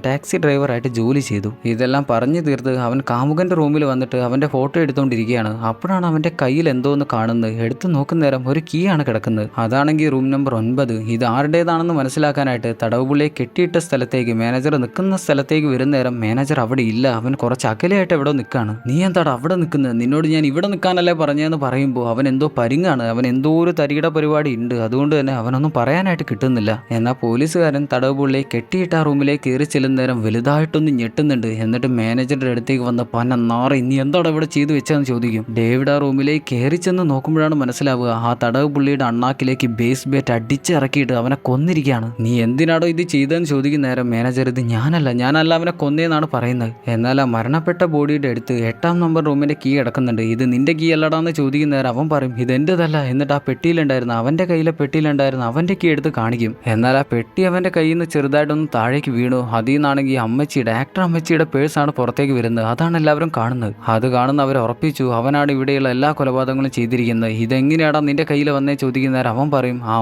Speaker 1: ടാക്സി ഡ്രൈവറായിട്ട് ജോലി ചെയ്തു. ഇതെല്ലാം പറഞ്ഞു തീർത്ത് അവൻ കാമുകന്റെ റൂമിൽ വന്നിട്ട് അവന്റെ ഫോട്ടോ എടുത്തുകൊണ്ടിരിക്കുകയാണ്. അപ്പോഴാണ് അവന്റെ കയ്യിൽ എന്തോന്ന് കാണുന്നത്. എടുത്തു നോക്കുന്ന നേരം ഒരു കീ ആണ് കിടക്കുന്നത്. അതാണെങ്കിൽ റൂം നമ്പർ 9. ഇത് ആരുടേതാണെന്ന് മനസ്സിലാക്കാനായിട്ട് തടവുപുള്ളിയെ കെട്ടിയിട്ട സ്ഥലത്തേക്ക് മാനേജർ നിൽക്കുന്ന സ്ഥലത്തേക്ക് വരുന്ന നേരം മാനേജർ അവിടെ ഇല്ല. അവൻ കുറച്ച് അകലെയായിട്ട് എവിടെ നിൽക്കുകയാണ്. നീ എന്താടാ അവിടെ നിൽക്കുന്നത്? നിന്നോട് ഞാൻ ഇവിടെ നിൽക്കാനല്ലേ പറഞ്ഞതെന്ന് പറയുമ്പോൾ അവൻ എന്തോ പരിങ്ങാണ്. അവൻ എന്തോ ഒരു തരികിട പരിപാടി ഉണ്ട്. അതുകൊണ്ട് തന്നെ അവനൊന്നും പറയാനായിട്ട് കിട്ടുന്നില്ല. എന്നാൽ പോലീസുകാരൻ തടവുപുള്ളിയെ കെട്ടിയിട്ട ആ റൂമിലേക്ക് കയറി ചെല്ലുന്ന നേരം വലുതായിട്ടൊന്ന് ഞെട്ടുന്നുണ്ട്. എന്നിട്ട് മാനേജറുടെ അടുത്തേക്ക് വന്ന് പന്ന നാറി നീ എന്താണ് ഇവിടെ ചെയ്തു വെച്ചതെന്ന് ചോദിക്കും. ഡേവിഡ് ആ റൂമിലേക്ക് കയറി ചെന്ന് നോക്കുമ്പോഴാണ് മനസ്സിലാവുക ആ തടവുപുള്ളിയുടെ അണ്ണാക്കിലേക്ക് ബേസ് ബേറ്റ് അടിച്ചിറക്കിയിട്ട് അവനെ കൊന്നിരിക്കുകയാണ്. നീ എന്തിനാടോ ഇത് ചെയ്തതെന്ന് ചോദിക്കുന്ന നേരം മാനേജർ ഇത് ഞാനല്ല അവനെ കൊന്നേന്നാണ് പറയുന്നത്. എന്നാൽ ആ മരണപ്പെട്ട ബോഡിയുടെ അടുത്ത് 8ാം നമ്പർ റൂമിന്റെ കീ കിടക്കുന്നുണ്ട്. ഇത് നിന്റെ കീ അല്ലടാന്ന് ചോദിക്കുന്ന നേരം അവൻ പറയും ഇത് എന്റേതല്ല. എന്നിട്ട് ആ പെട്ടിയിലുണ്ടായിരുന്ന അവന്റെ കയ്യിലെ പെട്ടിയിലുണ്ടായിരുന്ന അവന്റെ കീ എടുത്ത് കാണിക്കും. എന്നാൽ ആ പെട്ടി അവന്റെ കയ്യിൽ നിന്ന് ചെറുതായിട്ടൊന്ന് താഴേക്ക് വീണു. അതിൽ നിന്നാണെങ്കിൽ ആക്ടർ അമ്മച്ചിയുടെ പേഴ്സാണ് പുറത്തേക്ക് വരുന്നത്. അതാണ് എല്ലാവരും കാണുന്നത്. അത് കാണുന്ന അവർ ഉറപ്പിച്ചു അവനാണ് ഇവിടെയുള്ള എല്ലാ കൊലപാതകങ്ങളും ചെയ്തിരിക്കുന്നത്. ഇതെങ്ങനെയാടാ നിന്റെ കയ്യിൽ വന്നേ ചോദിക്കുന്ന നേരം അവൻ പറയും ആ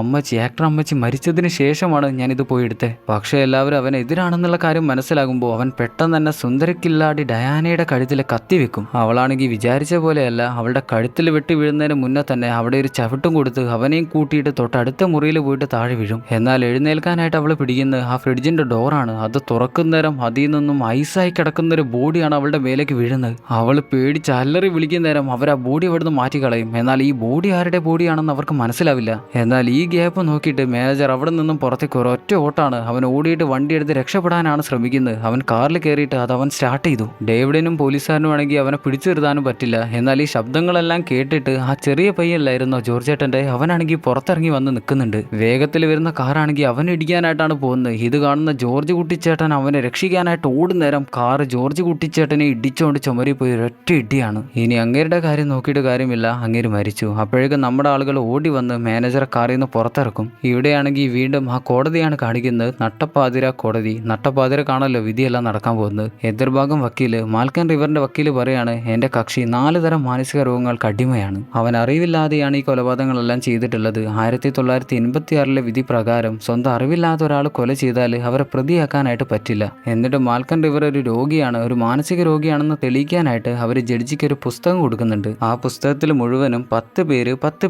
Speaker 1: ആക്ടർ അമ്മച്ചി മരിച്ചതിന് ശേഷമാണ് ഞാനിത് പോയി എടുത്തത്. പക്ഷേ എല്ലാവരും അവനെതിരാണെന്നുള്ള കാര്യം മനസ്സിലാകുമ്പോൾ അവൻ പെട്ടെന്ന് തന്നെ സുന്ദരയ്ക്ക് കില്ലാടി ഡയാനയുടെ കഴുത്തിൽ കത്തി വെക്കും. അവളാണെങ്കിൽ വിചാരിച്ച പോലെയല്ല, അവളുടെ കഴുത്തിൽ വെട്ടി വീഴുന്നതിന് മുന്നേ തന്നെ അവിടെ ഒരു ചവിട്ടും കൊടുത്ത് അവനെയും കൂട്ടിയിട്ട് തൊട്ടടുത്ത മുറിയിൽ പോയിട്ട് താഴെ വീഴും. എന്നാൽ എഴുന്നേൽക്കാനായിട്ട് അവൾ പിടിക്കുന്നത് ആ ഫ്രിഡ്ജിന്റെ ഡോറാണ്. അത് തുറക്കുന്നേരം അതിൽ നിന്നും ഐസായി കിടക്കുന്ന ഒരു ബോഡിയാണ് അവളുടെ മേലേക്ക് വീഴുന്നത്. അവൾ പേടിച്ച് അല്ലറി വിളിക്കുന്നേരം അവർ ആ ബോഡി അവിടുന്ന് മാറ്റിക്കളയും. എന്നാൽ ഈ ബോഡി ആരുടെ ബോഡിയാണെന്ന് അവർക്ക് മനസ്സിലാവില്ല. എന്നാൽ ഈ ഗ്യാപ്പ് നോക്കിയിട്ട് മാനേജർ അവിടെ നിന്നും പുറത്തേക്ക് ഒരൊറ്റ ഓട്ടാണ്. അവൻ ഓടിയിട്ട് വണ്ടി എടുത്ത് രക്ഷപ്പെടാനാണ് ശ്രമിക്കുന്നത്. അവൻ കാറിൽ കയറിയിട്ട് അത് അവൻ സ്റ്റാർട്ട് ചെയ്തു. ഡേവിഡിനും പോലീസുകാരനും ആണെങ്കിൽ അവനെ പിടിച്ചു നിർത്താനും പറ്റില്ല. എന്നാൽ ഈ ശബ്ദങ്ങളെല്ലാം കേട്ടിട്ട് ആ ചെറിയ പയ്യല്ലായിരുന്നോ ജോർജേട്ടന്റെ, അവനാണെങ്കിൽ പുറത്തിറങ്ങി വന്ന് നിൽക്കുന്നുണ്ട്. വേഗത്തിൽ വരുന്ന കാറാണെങ്കിൽ അവൻ ഇടിക്കാനായിട്ടാണ് പോകുന്നത്. ഇത് കാണുന്ന ജോർജ് കുട്ടിച്ചേട്ടൻ അവനെ രക്ഷിക്കാനായിട്ട് ഓടുന്നേരം കാറ് ജോർജ് കുട്ടിച്ചേട്ടനെ ഇടിച്ചുകൊണ്ട് ചുമരി പോയി ഒരൊറ്റ ഇടിയാണ്. ഇനി അങ്ങേരുടെ കാര്യം നോക്കിയിട്ട് കാര്യമില്ല, അങ്ങേര് മരിച്ചു. അപ്പോഴേക്കും നമ്മുടെ ആളുകൾ ഓടി വന്ന് മാനേജറെ കാറിൽ നിന്ന് പുറത്തിറക്കും. ഇവിടെയാണെങ്കിൽ വീണ്ടും ആ കോടതിയാണ് കാണിക്കുന്നത്. നട്ടപ്പാതിര കോടതി. നട്ടപ്പാതിര കാണല്ലോ വിധിയെല്ലാം നടക്കാൻ പോകുന്നത്. എതിർഭാഗം വക്കീല് മാൽക്കൻ റിവറിന്റെ വക്കീല് പറയാണ്, എന്റെ കക്ഷി 4 തരം മാനസിക രോഗങ്ങൾക്ക് അടിമയാണ്. അവൻ അറിവില്ലാതെയാണ് ഈ കൊലപാതകങ്ങളെല്ലാം ചെയ്തിട്ടുള്ളത്. 1986 വിധി പ്രകാരം സ്വന്തം അറിവില്ലാത്ത ഒരാൾ കൊല ചെയ്താൽ അവരെ പ്രതിയാക്കാനായിട്ട് പറ്റില്ല. എന്നിട്ട് മാൽക്കൻ റിവർ ഒരു രോഗിയാണ്, ഒരു മാനസിക രോഗിയാണെന്ന് തെളിയിക്കാനായിട്ട് അവർ ജഡ്ജിക്ക് ഒരു പുസ്തകം കൊടുക്കുന്നുണ്ട്. ആ പുസ്തകത്തിൽ മുഴുവനും 10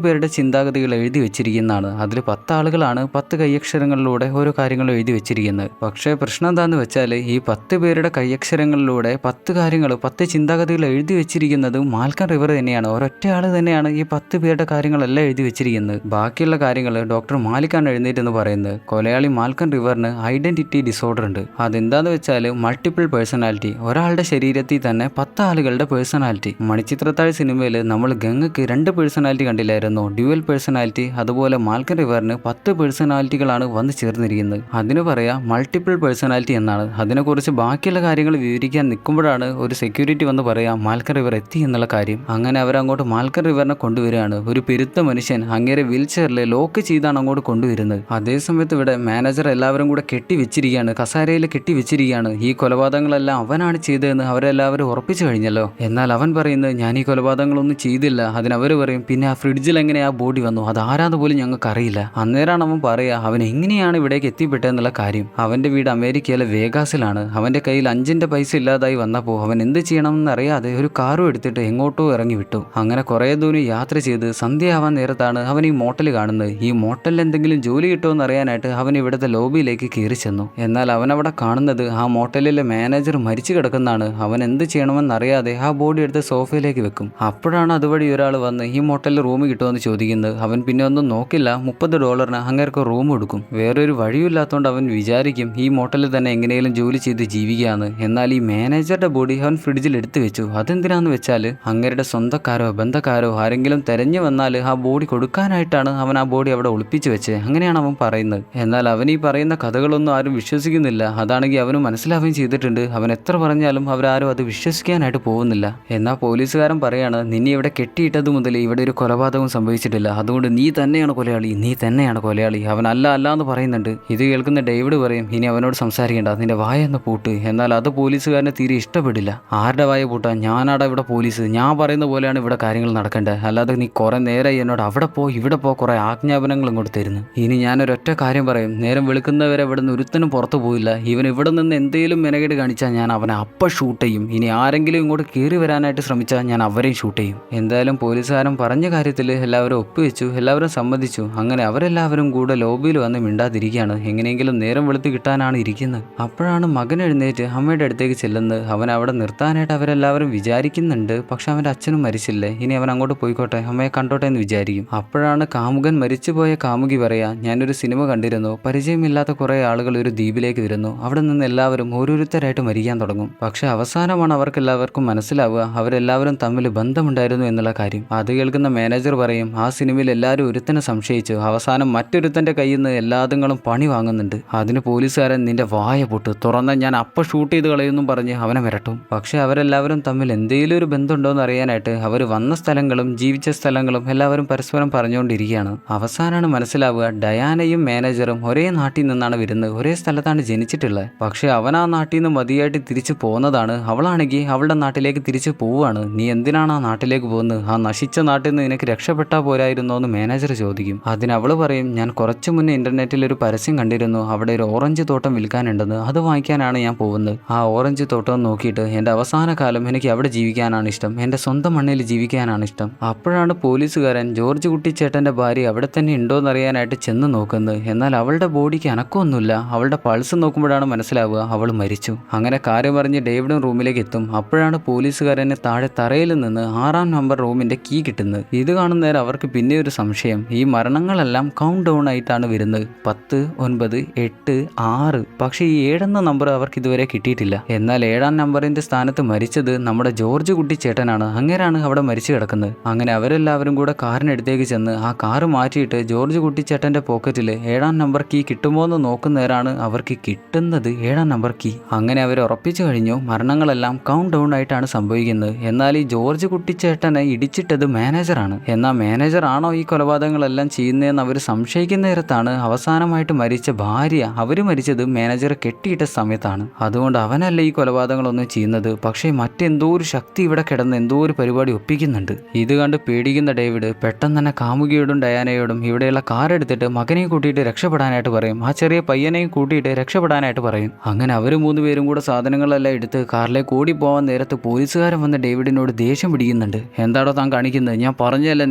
Speaker 1: പേരുടെ ചിന്താഗതികൾ എഴുതി വെച്ചിരിക്കുന്നതാണ്. അതിൽ 10 ആളുകളാണ് 10 കൈയക്ഷരങ്ങളിലൂടെ ഓരോ കാര്യങ്ങളും എഴുതി വെച്ചിരിക്കുന്നത്. പക്ഷേ പ്രശ്നം എന്താന്ന് വെച്ചാൽ ഈ 10 പേരുടെ കൈയക്ഷരങ്ങളിലൂടെ 10 കാര്യങ്ങൾ 10 ചിന്താഗതികൾ എഴുതി വെച്ചിരിക്കുന്നത് മാൽക്കൻ റിവർ തന്നെയാണ്. ഒരൊറ്റ ആൾ തന്നെയാണ് ഈ 10 പേരുടെ കാര്യങ്ങളെല്ലാം എഴുതി വെച്ചിരിക്കുന്നത്. ബാക്കിയുള്ള കാര്യങ്ങൾ ഡോക്ടർ മാലിക്കാണ് എഴുന്നേറ്റെന്ന് പറയുന്നത്. കൊലയാളി മാൽക്കൻ റിവറിന് ഐഡന്റിറ്റി ഡിസോർഡർ ഉണ്ട്. അതെന്താന്ന് വെച്ചാൽ മൾട്ടിപ്പിൾ പേഴ്സണാലിറ്റി. ഒരാളുടെ ശരീരത്തിൽ തന്നെ 10 ആളുകളുടെ പേഴ്സണാലിറ്റി. മണിച്ചിത്രത്താഴ് സിനിമയിൽ നമ്മൾ ഗംഗയ്ക്ക് 2 പേഴ്സണാലിറ്റി കണ്ടില്ലായിരുന്നു, ഡ്യുവൽ പേഴ്സണാലിറ്റി. അതുപോലെ മാൽക്കൻ റിവറിന് 10 പേഴ്സണാലിറ്റികളാണ് വന്ന് ചേർന്നിരിക്കുന്നത്. അതിന് പറയാ മൾട്ടിപ്പിൾ പേഴ്സണാലിറ്റി എന്നാണ്. അതിനെക്കുറിച്ച് ബാക്കിയുള്ള കാര്യങ്ങൾ വിവരിക്കാൻ നിൽക്കുമ്പോഴാണ് ഒരു സെക്യൂരിറ്റി വന്ന് പറയാ മാൽക്കൻ റിവർ എത്തി എന്നുള്ള കാര്യം. അങ്ങനെ അവരങ്ങോട്ട് മാൽക്കൻ റിവറിനെ കൊണ്ടുവരികയാണ്. ഒരു പെരുത്ത മനുഷ്യൻ അങ്ങേരെ വീൽ ചെയറിൽ ലോക്ക് ചെയ്താണ് അങ്ങോട്ട് കൊണ്ടുവരുന്നത്. അതേസമയത്ത് ഇവിടെ മാനേജർ എല്ലാവരും കൂടെ കെട്ടിവെച്ചിരിക്കുകയാണ്, കസാരയിൽ കെട്ടിവെച്ചിരിക്കുകയാണ്. ഈ കൊലപാതകങ്ങളെല്ലാം അവനാണ് ചെയ്തതെന്ന് അവരെല്ലാവരും ഉറപ്പിച്ചു കഴിഞ്ഞല്ലോ. എന്നാൽ അവൻ പറയുന്നത് ഞാൻ ഈ കൊലപാതകങ്ങളൊന്നും ചെയ്തില്ല. അതിനവർ പറയും പിന്നെ ആ ഫ്രിഡ്ജിൽ എങ്ങനെ ആ ബോഡി വന്നു, അത് ആരാന്ന് പോലും ഞങ്ങൾക്ക് അറിയില്ല. അന്നേരമാണ് അവൻ പറയാ അവൻ എങ്ങനെയാണ് ഇവിടേക്ക് എത്തിപ്പെട്ടതെന്നുള്ള കാര്യം. അവന്റെ വീട് അമേരിക്കയിലെ വേഗാസിലാണ്. അവന്റെ കയ്യിൽ 5 പൈസ ഇല്ലാതായി വന്നപ്പോൾ അവൻ എന്ത് ചെയ്യണമെന്ന് അറിയാതെ ഒരു കാറും എടുത്തിട്ട് എങ്ങോട്ടോ ഇറങ്ങി വിട്ടു. അങ്ങനെ കുറേ ദൂരം യാത്ര ചെയ്ത് സന്ധ്യയാവാൻ നേരത്താണ് അവൻ ഈ മോട്ടൽ കാണുന്നത്. ഈ മോട്ടലിൽ എന്തെങ്കിലും ജോലി കിട്ടുമെന്ന് അറിയാനായിട്ട് അവൻ ഇവിടുത്തെ ലോബിയിലേക്ക് കയറി ചെന്നു. എന്നാൽ അവൻ അവിടെ കാണുന്നത് ആ മോട്ടലിലെ മാനേജർ മരിച്ചു കിടക്കുന്നതാണ്. അവൻ എന്ത് ചെയ്യണമെന്നറിയാതെ ആ ബോഡി എടുത്ത് സോഫയിലേക്ക് വെക്കും. അപ്പോഴാണ് അതുവഴി ഒരാൾ വന്ന് ഈ മോട്ടലിൽ റൂം കിട്ടുമെന്ന് ചോദിക്കുന്നത്. അവൻ പിന്നെ ഒന്നും നോക്കില്ല, $30 അങ്ങേർക്ക് റൂം കൊടുക്കും. വേറൊരു വഴിയില്ലാത്തതുകൊണ്ട് അവൻ വിചാരിക്കും ഈ മോട്ടലിൽ തന്നെ എങ്ങനെയും ജോലി ചെയ്ത് ജീവിക്കാന്ന്. എന്നാൽ ഈ മാനേജറുടെ ബോഡി അവൻ ഫ്രിഡ്ജിൽ എടുത്തു വെച്ചു. അതെന്തിനാന്ന് വെച്ചാൽ അങ്ങേരുടെ സ്വന്തക്കാരോ ബന്ധക്കാരോ ആരെങ്കിലും തെരഞ്ഞു വന്നാൽ ആ ബോഡി കൊടുക്കാനായിട്ടാണ് അവൻ ആ ബോഡി അവിടെ ഒളിപ്പിച്ചു വെച്ചത്. അങ്ങനെയാണ് അവൻ പറയുന്നത്. എന്നാൽ അവൻ ഈ പറയുന്ന കഥകളൊന്നും ആരും വിശ്വസിക്കുന്നില്ല. അതാണെങ്കിൽ അവന് മനസ്സിലാവുകയും ചെയ്തിട്ടുണ്ട്. അവൻ എത്ര പറഞ്ഞാലും അവരാരും അത് വിശ്വസിക്കാനായിട്ട് പോകുന്നില്ല. എന്നാൽ പോലീസുകാരൻ പറയാണ് നിന്നെ ഇവിടെ കെട്ടിയിട്ടത് മുതൽ ഇവിടെ ഒരു കൊലപാതകവും സംഭവിച്ചിട്ടില്ല. അതുകൊണ്ട് നീ തന്നെയാണ് കൊലയാളി, നീ തന്നെയാണ് കൊലയാളി. അവൻ അല്ല എന്ന് പറയുന്നുണ്ട്. ഇത് കേൾക്കുന്ന ഡേവിഡ് പറയും ഇനി അവനോട് സംസാരിക്കേണ്ട, നിന്റെ വായെന്ന് പൂട്ട്. എന്നാൽ അത് പോലീസുകാരനെ തീരെ ഇഷ്ടപ്പെടില്ല. ആരുടെ വായ പൂട്ടാ, ഞാനാടാ ഇവിടെ പോലീസ്, ഞാൻ പറയുന്ന പോലെയാണ് ഇവിടെ കാര്യങ്ങൾ നടക്കേണ്ടത്. അല്ലാതെ നീ കുറെ നേരമായി എന്നോട് അവിടെ പോ ഇവിടെ പോ കുറെ ആജ്ഞാപനങ്ങൾ ഇങ്ങോട്ട് തരുന്നു. ഇനി ഞാനൊരൊറ്റ കാര്യം പറയും, നേരം വെളുക്കുന്നവരെ ഇവിടെ നിന്ന് ഒരുത്തനും പുറത്തു പോയില്ല. ഇവൻ ഇവിടെ നിന്ന് എന്തെങ്കിലും മെനകേട് കാണിച്ചാൽ ഞാൻ അവനെ അപ്പം ഷൂട്ട് ചെയ്യും. ഇനി ആരെങ്കിലും ഇങ്ങോട്ട് കയറി വരാനായിട്ട് ശ്രമിച്ചാൽ ഞാൻ അവരെയും ഷൂട്ട് ചെയ്യും. എന്തായാലും പോലീസുകാരൻ പറഞ്ഞ കാര്യത്തിൽ എല്ലാവരും ഒപ്പുവെച്ചു, എല്ലാവരും സമ്മതിച്ചു. അങ്ങനെ അവരെല്ലാവരും കൂടെ ലോബിയിൽ വന്ന് മിണ്ടാതിരിക്കുകയാണ്. എങ്ങനെയെങ്കിലും നേരം വെളുത്ത് കിട്ടാനാണ് ഇരിക്കുന്നത്. അപ്പോഴാണ് മകൻ എഴുന്നേറ്റ് അമ്മയുടെ അടുത്തേക്ക് ചെല്ലുന്നത്. അവൻ അവിടെ നിർത്താനായിട്ട് അവരെല്ലാവരും വിചാരിക്കുന്നുണ്ട്. പക്ഷെ അവൻ്റെ അച്ഛനും മരിച്ചില്ലേ, ഇനി അവൻ അങ്ങോട്ട് പോയിക്കോട്ടെ, അമ്മയെ കണ്ടോട്ടെ എന്ന് വിചാരിക്കും. അപ്പോഴാണ് കാമുകൻ മരിച്ചുപോയ കാമുകി പറയാ ഞാനൊരു സിനിമ കണ്ടിരുന്നു. പരിചയമില്ലാത്ത കുറേ ആളുകൾ ഒരു ദ്വീപിലേക്ക് വരുന്നു. അവിടെ നിന്ന് എല്ലാവരും ഓരോരുത്തരായിട്ട് മരിക്കാൻ തുടങ്ങും. പക്ഷെ അവസാനമാണ് അവർക്കെല്ലാവർക്കും മനസ്സിലാവുക അവരെല്ലാവരും തമ്മിൽ ബന്ധമുണ്ടായിരുന്നു എന്നുള്ള കാര്യം. അത് കേൾക്കുന്ന മാനേജർ പറയും ആ സിനിമയിൽ എല്ലാവരും ഒരുത്തനെ സംശയിച്ചു. അവസാനം മറ്റൊരുത്തന്റെ കയ്യിൽ നിന്ന് എല്ലാതുങ്ങളും പണി വാങ്ങുന്നുണ്ട്. അതിന് പോലീസുകാരൻ നിന്റെ വായ പൊട്ട് തുറന്നാൽ ഞാൻ അപ്പം ഷൂട്ട് ചെയ്ത് കളയുമെന്നും പറഞ്ഞ് അവനെ മിരട്ടും. പക്ഷെ അവരെല്ലാവരും തമ്മിൽ എന്തെങ്കിലും ഒരു ബന്ധമുണ്ടോ എന്ന് അറിയാനായിട്ട് അവർ വന്ന സ്ഥലങ്ങളും ജീവിച്ച സ്ഥലങ്ങളും എല്ലാവരും പരസ്പരം പറഞ്ഞുകൊണ്ടിരിക്കുകയാണ്. അവസാനമാണ് മനസ്സിലാവുക ഡയാനയും മാനേജറും ഒരേ നാട്ടിൽ നിന്നാണ് വരുന്നത്, ഒരേ സ്ഥലത്താണ് ജനിച്ചിട്ടുള്ളത്. പക്ഷെ അവൻ ആ നാട്ടിൽ നിന്ന് മതിയായിട്ട് തിരിച്ചു പോകുന്നതാണ്. അവളാണെങ്കിൽ അവളുടെ നാട്ടിലേക്ക് തിരിച്ചു പോവുകയാണ്. നീ എന്തിനാണ് ആ നാട്ടിലേക്ക് പോകുന്നത്? ആ നശിച്ച നാട്ടിൽ നിന്ന് നിനക്ക് രക്ഷപ്പെട്ടാൽ പോരായിരുന്നോ എന്ന് മാനേജർ ചോദിക്കും. അതിന് അവൾ പറയും ഞാൻ കുറച്ചു മുന്നേ ഇന്റർനെറ്റിൽ ഒരു പരസ്യം കണ്ടിരുന്നു, അവിടെ ഒരു ഓറഞ്ച് തോട്ടം വിൽക്കാനുണ്ടെന്ന്, അത് വാങ്ങിക്കാനാണ് ഞാൻ പോകുന്നത്. ആ ഓറഞ്ച് തോട്ടം നോക്കിയിട്ട് എൻ്റെ അവസാന കാലം എനിക്ക് അവിടെ ജീവിക്കാനാണ് ഇഷ്ടം, എൻ്റെ സ്വന്തം മണ്ണിൽ ജീവിക്കാനാണ് ഇഷ്ടം. അപ്പോഴാണ് പോലീസുകാരൻ ജോർജ് കുട്ടിച്ചേട്ടൻ്റെ ഭാര്യ അവിടെ തന്നെ ഉണ്ടോയെന്നറിയാനായിട്ട് ചെന്ന് നോക്കുന്നത്. എന്നാൽ അവളുടെ ബോഡിക്ക് അനക്കമൊന്നുമില്ല. അവളുടെ പൾസ് നോക്കുമ്പോഴാണ് മനസ്സിലാവുക അവൾ മരിച്ചു. അങ്ങനെ കാര്യം പറഞ്ഞ് ഡേവിഡും റൂമിലേക്ക് എത്തും. അപ്പോഴാണ് പോലീസുകാരന് താഴെ തറയിൽ നിന്ന് 6-ാം നമ്പർ റൂമിൻ്റെ കീ കിട്ടുന്നത്. ഇത് കാണുന്ന നേരം അവർക്ക് പിന്നെ ഒരു സംശയം. ഈ മരണങ്ങളെല്ലാം കൗണ്ട് ഡൗൺ ആയിട്ടാണ് വരുന്നത്. 10, 9, 8, 6. പക്ഷേ ഈ 7 എന്ന നമ്പർ അവർക്ക് ഇതുവരെ കിട്ടിയിട്ടില്ല. എന്നാൽ 7-ാം നമ്പറിന്റെ സ്ഥാനത്ത് മരിച്ചത് നമ്മുടെ ജോർജ് കുട്ടിച്ചേട്ടനാണ്. അങ്ങനെയാണ് അവിടെ മരിച്ചു കിടക്കുന്നത്. അങ്ങനെ അവരെല്ലാവരും കൂടെ കാറിനടുത്തേക്ക് ചെന്ന് ആ കാറ് മാറ്റിയിട്ട് ജോർജ് കുട്ടിച്ചേട്ടന്റെ പോക്കറ്റിൽ 7-ാം നമ്പർ കീ കിട്ടുമോ എന്ന് നോക്കുന്നേരാണ് അവർക്ക് കിട്ടുന്നത് 7-ാം നമ്പർ കീ. അങ്ങനെ അവർ ഉറപ്പിച്ചു കഴിഞ്ഞു മരണങ്ങളെല്ലാം കൗണ്ട് ഡൗൺ ആയിട്ടാണ് സംഭവിക്കുന്നത്. എന്നാൽ ഈ ജോർജ് കുട്ടിച്ചേട്ടനെ ഇടിച്ചിട്ടത് മാനേജറാണ്. എന്നാൽ മാനേജർ ആണോ ഈ കൊലപാതകങ്ങളെല്ലാം ചെയ്യുന്നതെന്ന് അവർ സംശയിക്കുന്ന നേരത്താണ് അവസാനമായിട്ട് മരിച്ച ഭാര്യ, അവർ മരിച്ചത് മാനേജറെ കെട്ടിയിട്ട സമയത്താണ്. അതുകൊണ്ട് അവനല്ല ഈ കൊലപാതകങ്ങളൊന്നും ചെയ്യുന്നത്. പക്ഷേ മറ്റെന്തോ ഒരു ശക്തി ഇവിടെ കിടന്ന് എന്തോ ഒരു പരിപാടി ഒപ്പിക്കുന്നുണ്ട്. ഇത് കണ്ട് പേടിക്കുന്ന ഡേവിഡ് പെട്ടെന്ന് തന്നെ കാമുകിയോടും ഡയാനയോടും ഇവിടെയുള്ള കാർ എടുത്തിട്ട് മകനെയും കൂട്ടിയിട്ട് രക്ഷപ്പെടാനായിട്ട് പറയും. ആ ചെറിയ പയ്യനെയും കൂട്ടിയിട്ട് രക്ഷപ്പെടാനായിട്ട് പറയും. അങ്ങനെ അവർ 3 പേരും കൂടെ സാധനങ്ങളെല്ലാം എടുത്ത് കാറിലേക്ക് ഓടിപ്പോവാൻ നേരത്ത് പോലീസുകാരൻ വന്ന് ഡേവിഡിനോട് ദേഷ്യം പിടിക്കുന്നുണ്ട്. എന്താടോ താൻ കാണിക്കുന്നത്? ഞാൻ പറഞ്ഞല്ലേ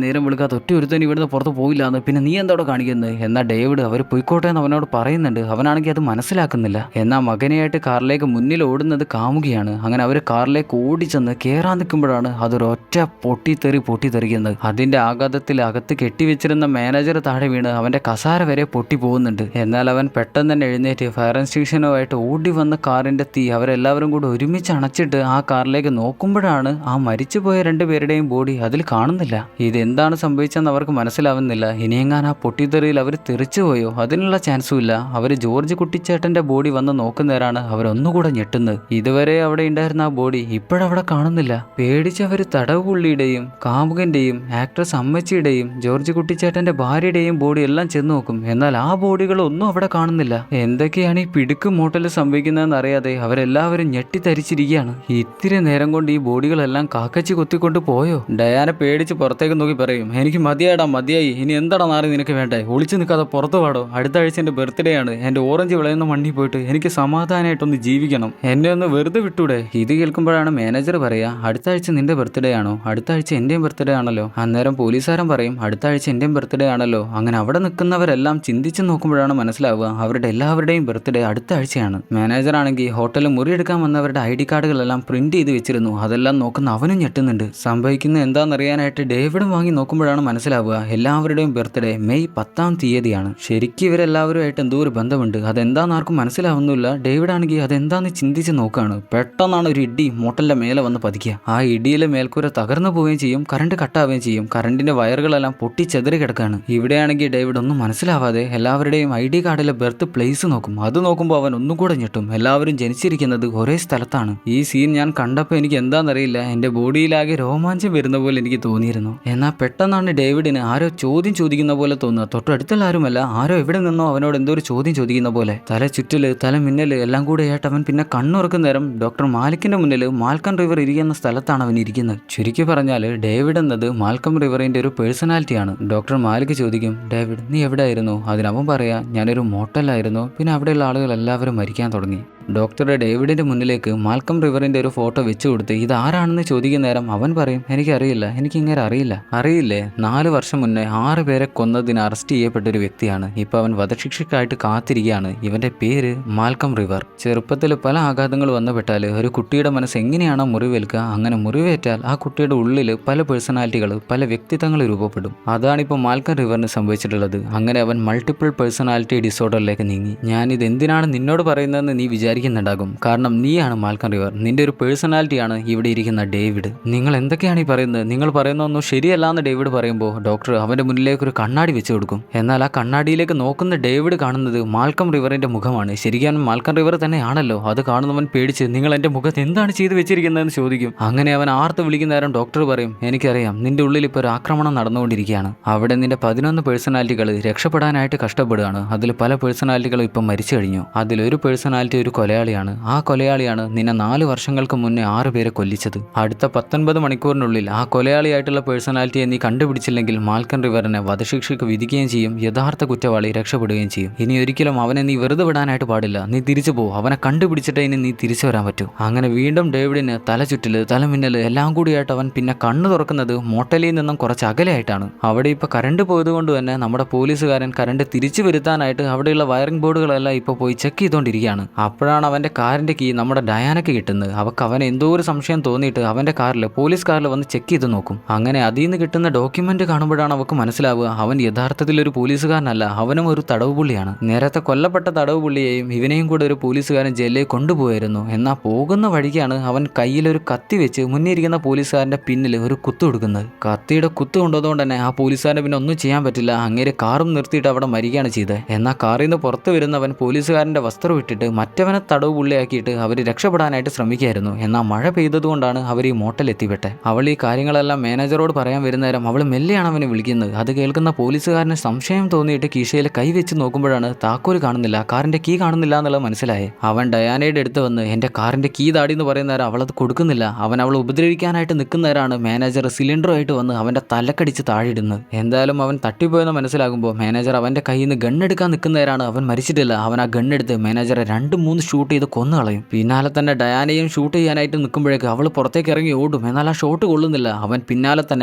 Speaker 1: നേരം വിളിക്കാത്ത ഒറ്റ ഒരുത്തൻ ഇവിടുന്ന് പുറത്ത് പോയില്ലാന്ന്, പിന്നെ നീ എന്താടോ കാണിക്കുന്നത്? എന്നാൽ ഡേവിഡ് അവർ പോയിക്കോട്ടെ എന്ന് അവനോട് പറയുന്നുണ്ട്. അവനാണെങ്കിൽ അത് മനസ്സിലാക്കുന്നില്ല. എന്നാൽ മകനെയായിട്ട് കാറിലേക്ക് മുന്നിൽ ഓടുന്നത് കാമുകയാണ്. അങ്ങനെ അവർ കാറിലേക്ക് ഓടിച്ചെന്ന് കയറാൻ നിൽക്കുമ്പോഴാണ് അതൊരൊറ്റ പൊട്ടിത്തെറിക്കുന്നത്. അതിന്റെ ആഘാതത്തിൽ അകത്ത് കെട്ടിവെച്ചിരുന്ന മാനേജർ താഴെ വീണ് അവന്റെ കസാര വരെ പൊട്ടി പോകുന്നുണ്ട്. എന്നാൽ അവൻ പെട്ടെന്ന് തന്നെ എഴുന്നേറ്റ് ഫയർ എക്സ്റ്റിങ്ഷനുമായിട്ട് ഓടി വന്ന കാറിന്റെ തീ അവരെല്ലാവരും കൂടി ഒരുമിച്ച് അണച്ചിട്ട് ആ കാറിലേക്ക് നോക്കുമ്പോഴാണ് ആ മരിച്ചുപോയ 2 പേരുടെയും ബോഡി അതിൽ കാണുന്നില്ല. ഇതെന്താണ് സംഭവിച്ചെന്ന് അവർക്ക് മനസ്സിലാവുന്നില്ല. ഇനിയെങ്ങാൻ ആ പൊട്ടിത്തെറിയിൽ അവർ തെറിച്ചുപോയോ? അതിനുള്ള ചാൻസും ഇല്ല. അവർ ജോർജ് കുട്ടിച്ചേട്ടന്റെ ബോഡി വന്ന് നോക്കുന്നേരാണ് അവരൊന്നുകൂടെ ഞെട്ടുന്നത്. ഇതുവരെ അവിടെ ഉണ്ടായിരുന്ന ആ ബോഡി ഇപ്പോഴവിടെ കാണുന്നില്ല. പേടിച്ചവർ തടവുപുള്ളിയുടെയും കാമുകന്റെയും ആക്ട്രസ് അമ്മച്ചിയുടെയും ജോർജ് കുട്ടിച്ചേട്ടന്റെ ഭാര്യയുടെയും ബോഡി എല്ലാം ചെന്ന് നോക്കും. എന്നാൽ ആ ബോഡികളൊന്നും അവിടെ കാണുന്നില്ല. എന്തൊക്കെയാണ് ഈ പിടുക്ക് മൂട്ടൽ സംഭവിക്കുന്നതെന്ന് അറിയാതെ അവരെല്ലാവരും ഞെട്ടിത്തരിച്ചിരിക്കുകയാണ്. ഇത്തിരി നേരം കൊണ്ട് ഈ ബോഡികളെല്ലാം കാക്കച്ചി കൊത്തിക്കൊണ്ട് പോയോ? ഡയാന പേടിച്ച് പുറത്തേക്ക് നോക്കി പറയും, എനിക്ക് മതിയായി, ഇനി എന്താടാ നാറി നിനക്ക് വേണ്ടേ? ഒളിച്ചു നിൽക്കാതെ പുറത്തു പാടോ. അടുത്ത ആഴ്ച എൻ്റെ ബർത്ത്ഡേ ആണ്. എൻ്റെ ഓറഞ്ച് വിളയുന്ന മണ്ണിൽ പോയിട്ട് എനിക്ക് സമാധാനമായിട്ടൊന്ന് ജീവിക്കണം. എന്നെ ഒന്ന് വെറുതെ വിട്ടൂടെ? ഇത് കേൾക്കുമ്പോഴാണ് മാനേജർ പറയുക, അടുത്ത ആഴ്ച നിന്റെ ബർത്ത്ഡേ ആണോ? അടുത്ത ആഴ്ച എൻ്റെയും ബർത്ത്ഡേ ആണല്ലോ. അന്നേരം പോലീസുകാരൻ പറയും, അടുത്ത ആഴ്ച എൻ്റെയും ബർത്ത്ഡേ ആണല്ലോ. അങ്ങനെ അവിടെ നിൽക്കുന്നവരെല്ലാം ചിന്തിച്ച് നോക്കുമ്പോഴാണ് മനസ്സിലാവുക അവരുടെ എല്ലാവരുടെയും ബർത്ത്ഡേ അടുത്ത ആഴ്ചയാണ്. മാനേജർ ആണെങ്കിൽ ഹോട്ടലിൽ മുറിയെടുക്കാൻ വന്നവരുടെ ID കാർഡുകളെല്ലാം പ്രിന്റ് ചെയ്ത് വെച്ചിരുന്നു. അതെല്ലാം നോക്കുന്ന അവനും ഞെട്ടുന്നുണ്ട്. സംഭവിക്കുന്നത് എന്താണെന്നറിയാനായിട്ട് ഡേവിഡും വാങ്ങി നോക്കുമ്പോഴാണ് മനസ്സിലാവുക എല്ലാവരുടെയും ബർത്ത്ഡേ മെയ് 10-ാം തീയതിയാണ്. ശരിക്കും ഇവരെല്ലാവരുമായിട്ട് എന്തോ ഒരു ബന്ധമുണ്ട്. അതെന്താന്ന് ആർക്കും മനസ്സിലാവുന്നില്ല. ഡേവിഡ് ആണെങ്കിൽ അതെന്താന്ന് ചിന്തിച്ച് നോക്കുകയാണ്. പെട്ടെന്നാണ് ഒരു ഇടി മോട്ടലിന്റെ മേലെ വന്ന് പതിക്കുക. ആ ഇടിയിലെ മേൽക്കൂര തകർന്നു പോവുകയും ചെയ്യും, കറണ്ട് കട്ടാവുകയും ചെയ്യും. കറണ്ടിന്റെ വയറുകളെല്ലാം പൊട്ടിച്ചെതറി കിടക്കുകയാണ്. ഇവിടെയാണെങ്കിൽ ഡേവിഡ് ഒന്നും മനസ്സിലാവാതെ എല്ലാവരുടെയും ID കാർഡിലെ ബർത്ത് പ്ലേസ് നോക്കും. അത് നോക്കുമ്പോൾ അവൻ ഒന്നുകൂടെ ഞെട്ടും. എല്ലാവരും ജനിച്ചിരിക്കുന്നത് ഒരേ സ്ഥലത്താണ്. ഈ സീൻ ഞാൻ കണ്ടപ്പോൾ എനിക്ക് എന്താണെന്നറിയില്ല, എൻ്റെ ബോഡിയിലാകെ രോമാഞ്ചം വരുന്ന പോലെ എനിക്ക് തോന്നിയിരുന്നു. എന്നാൽ പെട്ടെന്നാണ് ഡേവിഡിന് ആരോ ചോദ്യം ചോദിക്കുന്ന പോലെ തോന്നുക. തൊട്ടടുത്തുള്ള ആരുമല്ല, ആരോ എവിടെ നിന്നോ അവനോട് എന്തോ ഒരു ചോദ്യം ചോദിക്കുന്ന പോലെ. തല ചുറ്റല്, തല മിന്നല് എല്ലാം കൂടെ ആയിട്ട് അവൻ പിന്നെ കണ്ണുറക്കുന്ന നേരം ഡോക്ടർ മാലിക്കിന്റെ മുന്നിൽ മാൽക്കം റിവർ ഇരിക്കുന്ന സ്ഥലത്താണ് അവൻ ഇരിക്കുന്നത്. ചുരുക്കി പറഞ്ഞാൽ ഡേവിഡ് എന്നത് മാൽക്കം റിവറിന്റെ ഒരു പേഴ്സണാലിറ്റിയാണ്. ഡോക്ടർ മാലിക് ചോദിക്കും, ഡേവിഡ് നീ എവിടെയായിരുന്നു? അതിനവൻ പറയാ, ഞാനൊരു മോട്ടലായിരുന്നു. പിന്നെ അവിടെയുള്ള ആളുകൾ എല്ലാവരും മരിക്കാൻ തുടങ്ങി. ഡോക്ടറുടെ ഡേവിഡിന്റെ മുന്നിലേക്ക് മാൽക്കം റിവറിന്റെ ഒരു ഫോട്ടോ വെച്ചു കൊടുത്ത് ഇത് ആരാണെന്ന് ചോദിക്കുന്ന നേരം അവൻ പറയും, എനിക്കറിയില്ല, എനിക്കിങ്ങനെ അറിയില്ലേ. 4 വർഷം മുന്നേ 6 പേരെ കൊന്നതിന് അറസ്റ്റ് ചെയ്യപ്പെട്ട ഒരു വ്യക്തിയാണ്. ഇപ്പൊ അവൻ വധശിക്ഷയ്ക്കായിട്ട് കാത്തിരിക്കുകയാണ്. ഇവന്റെ പേര് മാൽക്കം റിവർ. ചെറുപ്പത്തിൽ പല ആഘാതങ്ങൾ വന്നുപെട്ടാൽ ഒരു കുട്ടിയുടെ മനസ്സ് എങ്ങനെയാണോ മുറിവേൽക്കുക, അങ്ങനെ മുറിവേറ്റാൽ ആ കുട്ടിയുടെ ഉള്ളിൽ പല പേഴ്സണാലിറ്റികൾ, പല വ്യക്തിത്വങ്ങൾ രൂപപ്പെടും. അതാണിപ്പോൾ മാൽക്കം റിവറിന് സംഭവിച്ചിട്ടുള്ളത്. അങ്ങനെ അവൻ മൾട്ടിപ്പിൾ പേഴ്സണാലിറ്റി ഡിസോർഡറിലേക്ക് നീങ്ങി. ഞാനിത് എന്തിനാണ് നിന്നോട് പറയുന്നതെന്ന് നീ വിചാരിക്കുന്നുണ്ടാകും. കാരണം നീയാണ് മാൽക്കം റിവർ. നിന്റെ ഒരു പേഴ്സണാലിറ്റിയാണ് ഇവിടെ ഇരിക്കുന്ന ഡേവിഡ്. നിങ്ങൾ എന്തൊക്കെയാണ് ഈ പറയുന്നത്? നിങ്ങൾ പറയുന്നതൊന്നും ശരിയല്ലാന്ന് ഡേവിഡ് പറയുമ്പോൾ ഡോക്ടർ അവന്റെ മുന്നിലേക്ക് ഒരു കണ്ണാടി വെച്ച് കൊടുക്കും. എന്നാൽ ആ കണ്ണാടിയിലേക്ക് നോക്കുന്ന ഡേവിഡ് കാണുന്നത് മാൽക്കം റിവറിന്റെ മുഖമാണ്. ശരിക്കും മാൽക്കം റിവർ തന്നെയാണല്ലോ. അത് കാണുന്നവൻ പേടിച്ച് നിങ്ങൾ എന്റെ മുഖത്ത് എന്താണ് ചെയ്തു വെച്ചിരിക്കുന്നതെന്ന് ചോദിക്കും. അങ്ങനെ അവൻ ആർത്ത് വിളിക്കുന്ന നേരം ഡോക്ടർ പറയും, എനിക്കറിയാം നിന്റെ ഉള്ളിൽ ഇപ്പോൾ ഒരു ആക്രമണം നടന്നുകൊണ്ടിരിക്കുകയാണ്. അവിടെ നിന്റെ 11 പേഴ്സണാലിറ്റികൾ രക്ഷപ്പെടാനായിട്ട് കഷ്ടപ്പെടുകയാണ്. അതിൽ പല പേഴ്സണാലിറ്റികളും ഇപ്പം മരിച്ചു കഴിഞ്ഞു. അതിലൊരു പേഴ്സണാലിറ്റി ഒരു കൊലയാളിയാണ്. ആ കൊലയാളിയാണ് നിന്നെ 4 വർഷങ്ങൾക്ക് മുന്നേ 6 പേരെ കൊല്ലിച്ചത്. അടുത്ത 19 മണിക്കൂറിനുള്ളിൽ ആ കൊലയാളിയായിട്ടുള്ള പേഴ്സണാലിറ്റിയെ നീ കണ്ടുപിടിച്ചില്ലെങ്കിൽ മാൽക്കം റിവറിനെ വധശിക്ഷയ്ക്ക് വിധിക്കുകയും ചെയ്യും. യഥാർത്ഥ കുറ്റവാളി രക്ഷപ്പെടുകയും ചെയ്യും. ഇനി ഒരിക്കലും അവനെ നീ വെറുതെ വിടാനായിട്ട് പാടില്ല. നീ തിരിച്ചു പോ. അവനെ കണ്ടുപിടിച്ചിട്ടേ ഇനി നീ തിരിച്ചു വരാൻ പറ്റൂ. അങ്ങനെ വീണ്ടും ഡേവിഡിന് തലചുറ്റല്, തലമിന്നല് എല്ലാം കൂടിയായിട്ട് അവൻ പിന്നെ കണ്ണു തുറക്കുന്നത് മോട്ടലിൽ നിന്നും കുറച്ച് അകലെയായിട്ടാണ്. അവിടെ ഇപ്പൊ കറണ്ട് പോയത് കൊണ്ട് തന്നെ നമ്മുടെ പോലീസുകാരൻ കറണ്ട് തിരിച്ചു വരുത്താനായിട്ട് അവിടെയുള്ള വയറിംഗ് ബോർഡുകളെല്ലാം ഇപ്പൊ പോയി ചെക്ക് ചെയ്തുകൊണ്ടിരിക്കുകയാണ്. അപ്പോഴാണ് അവന്റെ കാറിന്റെ കീ നമ്മുടെ ഡയാനയ്ക്ക് കിട്ടുന്നത്. അവക്ക് അവൻ എന്തോ ഒരു സംശയം തോന്നിയിട്ട് അവന്റെ പോലീസ് കാറിൽ വന്ന് ചെക്ക് ചെയ്ത് നോക്കും. അങ്ങനെ അതിൽ നിന്ന് കിട്ടുന്ന ഡോക്യുമെന്റ് കാണുമ്പോഴാണ് അവക്ക് മനസ്സിലാവുക അവൻ യഥാർത്ഥത്തിൽ ഒരു പോലീസുകാരനല്ല, അവനും ഒരു തടവ് പുള്ളിയാണ്. നേരത്തെ കൊല്ലപ്പെട്ട തടവ് പുള്ളിയെയും ഇവനെയും കൂടെ ഒരു പോലീസുകാരൻ ജയിലിലേക്ക് കൊണ്ടുപോയിരുന്നു. എന്നാൽ പോകുന്ന വഴിക്കാണ് അവൻ കയ്യിലൊരു കത്തി വെച്ച് മുന്നിരിക്കുന്ന പോലീസുകാരന്റെ പിന്നിൽ ഒരു കുത്തു കൊടുക്കുന്നത്. കത്തിയുടെ കുത്തു കൊണ്ടതുകൊണ്ട് തന്നെ ആ പോലീസുകാരന് പിന്നെ ഒന്നും ചെയ്യാൻ പറ്റില്ല. അങ്ങേര് കാറും നിർത്തിയിട്ട് അവിടെ മരിക്കുകയാണ് ചെയ്തത്. എന്നാൽ കാറിൽ നിന്ന് പുറത്തു വരുന്നവൻ പോലീസുകാരന്റെ വസ്ത്രം ഇട്ടിട്ട് മറ്റവനെ തടവ് പുള്ളിയാക്കിയിട്ട് അവർ രക്ഷപ്പെടാനായിട്ട് ശ്രമിക്കുകയായിരുന്നു. എന്നാൽ മഴ പെയ്തതുകൊണ്ടാണ് അവർ ഈ മോട്ടൽ എത്തിപ്പെട്ടെ. അവൾ ഈ കാര്യങ്ങളെല്ലാം മാനേജറോട് പറയാൻ വരുന്നേരം അവൾ മെല്ലെയാണ് അവനെ വിളിക്കുന്നത്. അത് കേൾക്കുന്ന പോലീസുകാരന് സംശയം തോന്നിയിട്ട് കീശയിൽ കൈവച്ച് നോക്കുമ്പോഴാണ് താക്കോൽ കാണുന്നില്ല, കാറിന്റെ കീ കാണുന്നില്ല എന്നുള്ളത് മനസ്സിലായേ. അവൻ ഡയാനയുടെ അടുത്ത് വന്ന് എന്റെ കാറിന്റെ കീ താടി എന്ന് പറയുന്നേരം അവളത് കൊടുക്കുന്നില്ല. അവളെ ഉപദ്രവിക്കാനായിട്ട് നിൽക്കുന്നേരാണ് മാനേജർ സിലിണ്ടറുമായിട്ട് വന്ന് അവന്റെ തലക്കടിച്ച് താഴെയിടുന്നത്. എന്തായാലും അവൻ തട്ടിപ്പോയെന്ന് മനസ്സിലാകുമ്പോൾ മാനേജർ അവന്റെ കയ്യിൽ നിന്ന് ഗണ്ണെടുക്കാൻ നിൽക്കുന്നേരാണ് അവൻ മരിച്ചിട്ടില്ല. അവൻ ആ ഗണ്ണെടുത്ത് മാനേജറെ 2-3 ഷൂട്ട് ചെയ്ത് കൊന്നുകളയും. പിന്നാലെ തന്നെ ഡയാനയും ഷൂട്ട് ചെയ്യാനായിട്ട് നിൽക്കുമ്പോഴേക്ക് അവൾ പുറത്തേക്ക് ഇറങ്ങി ഓടും. എന്നാൽ ആ ഷോട്ട് കൊള്ളുന്നില്ല. അവൻ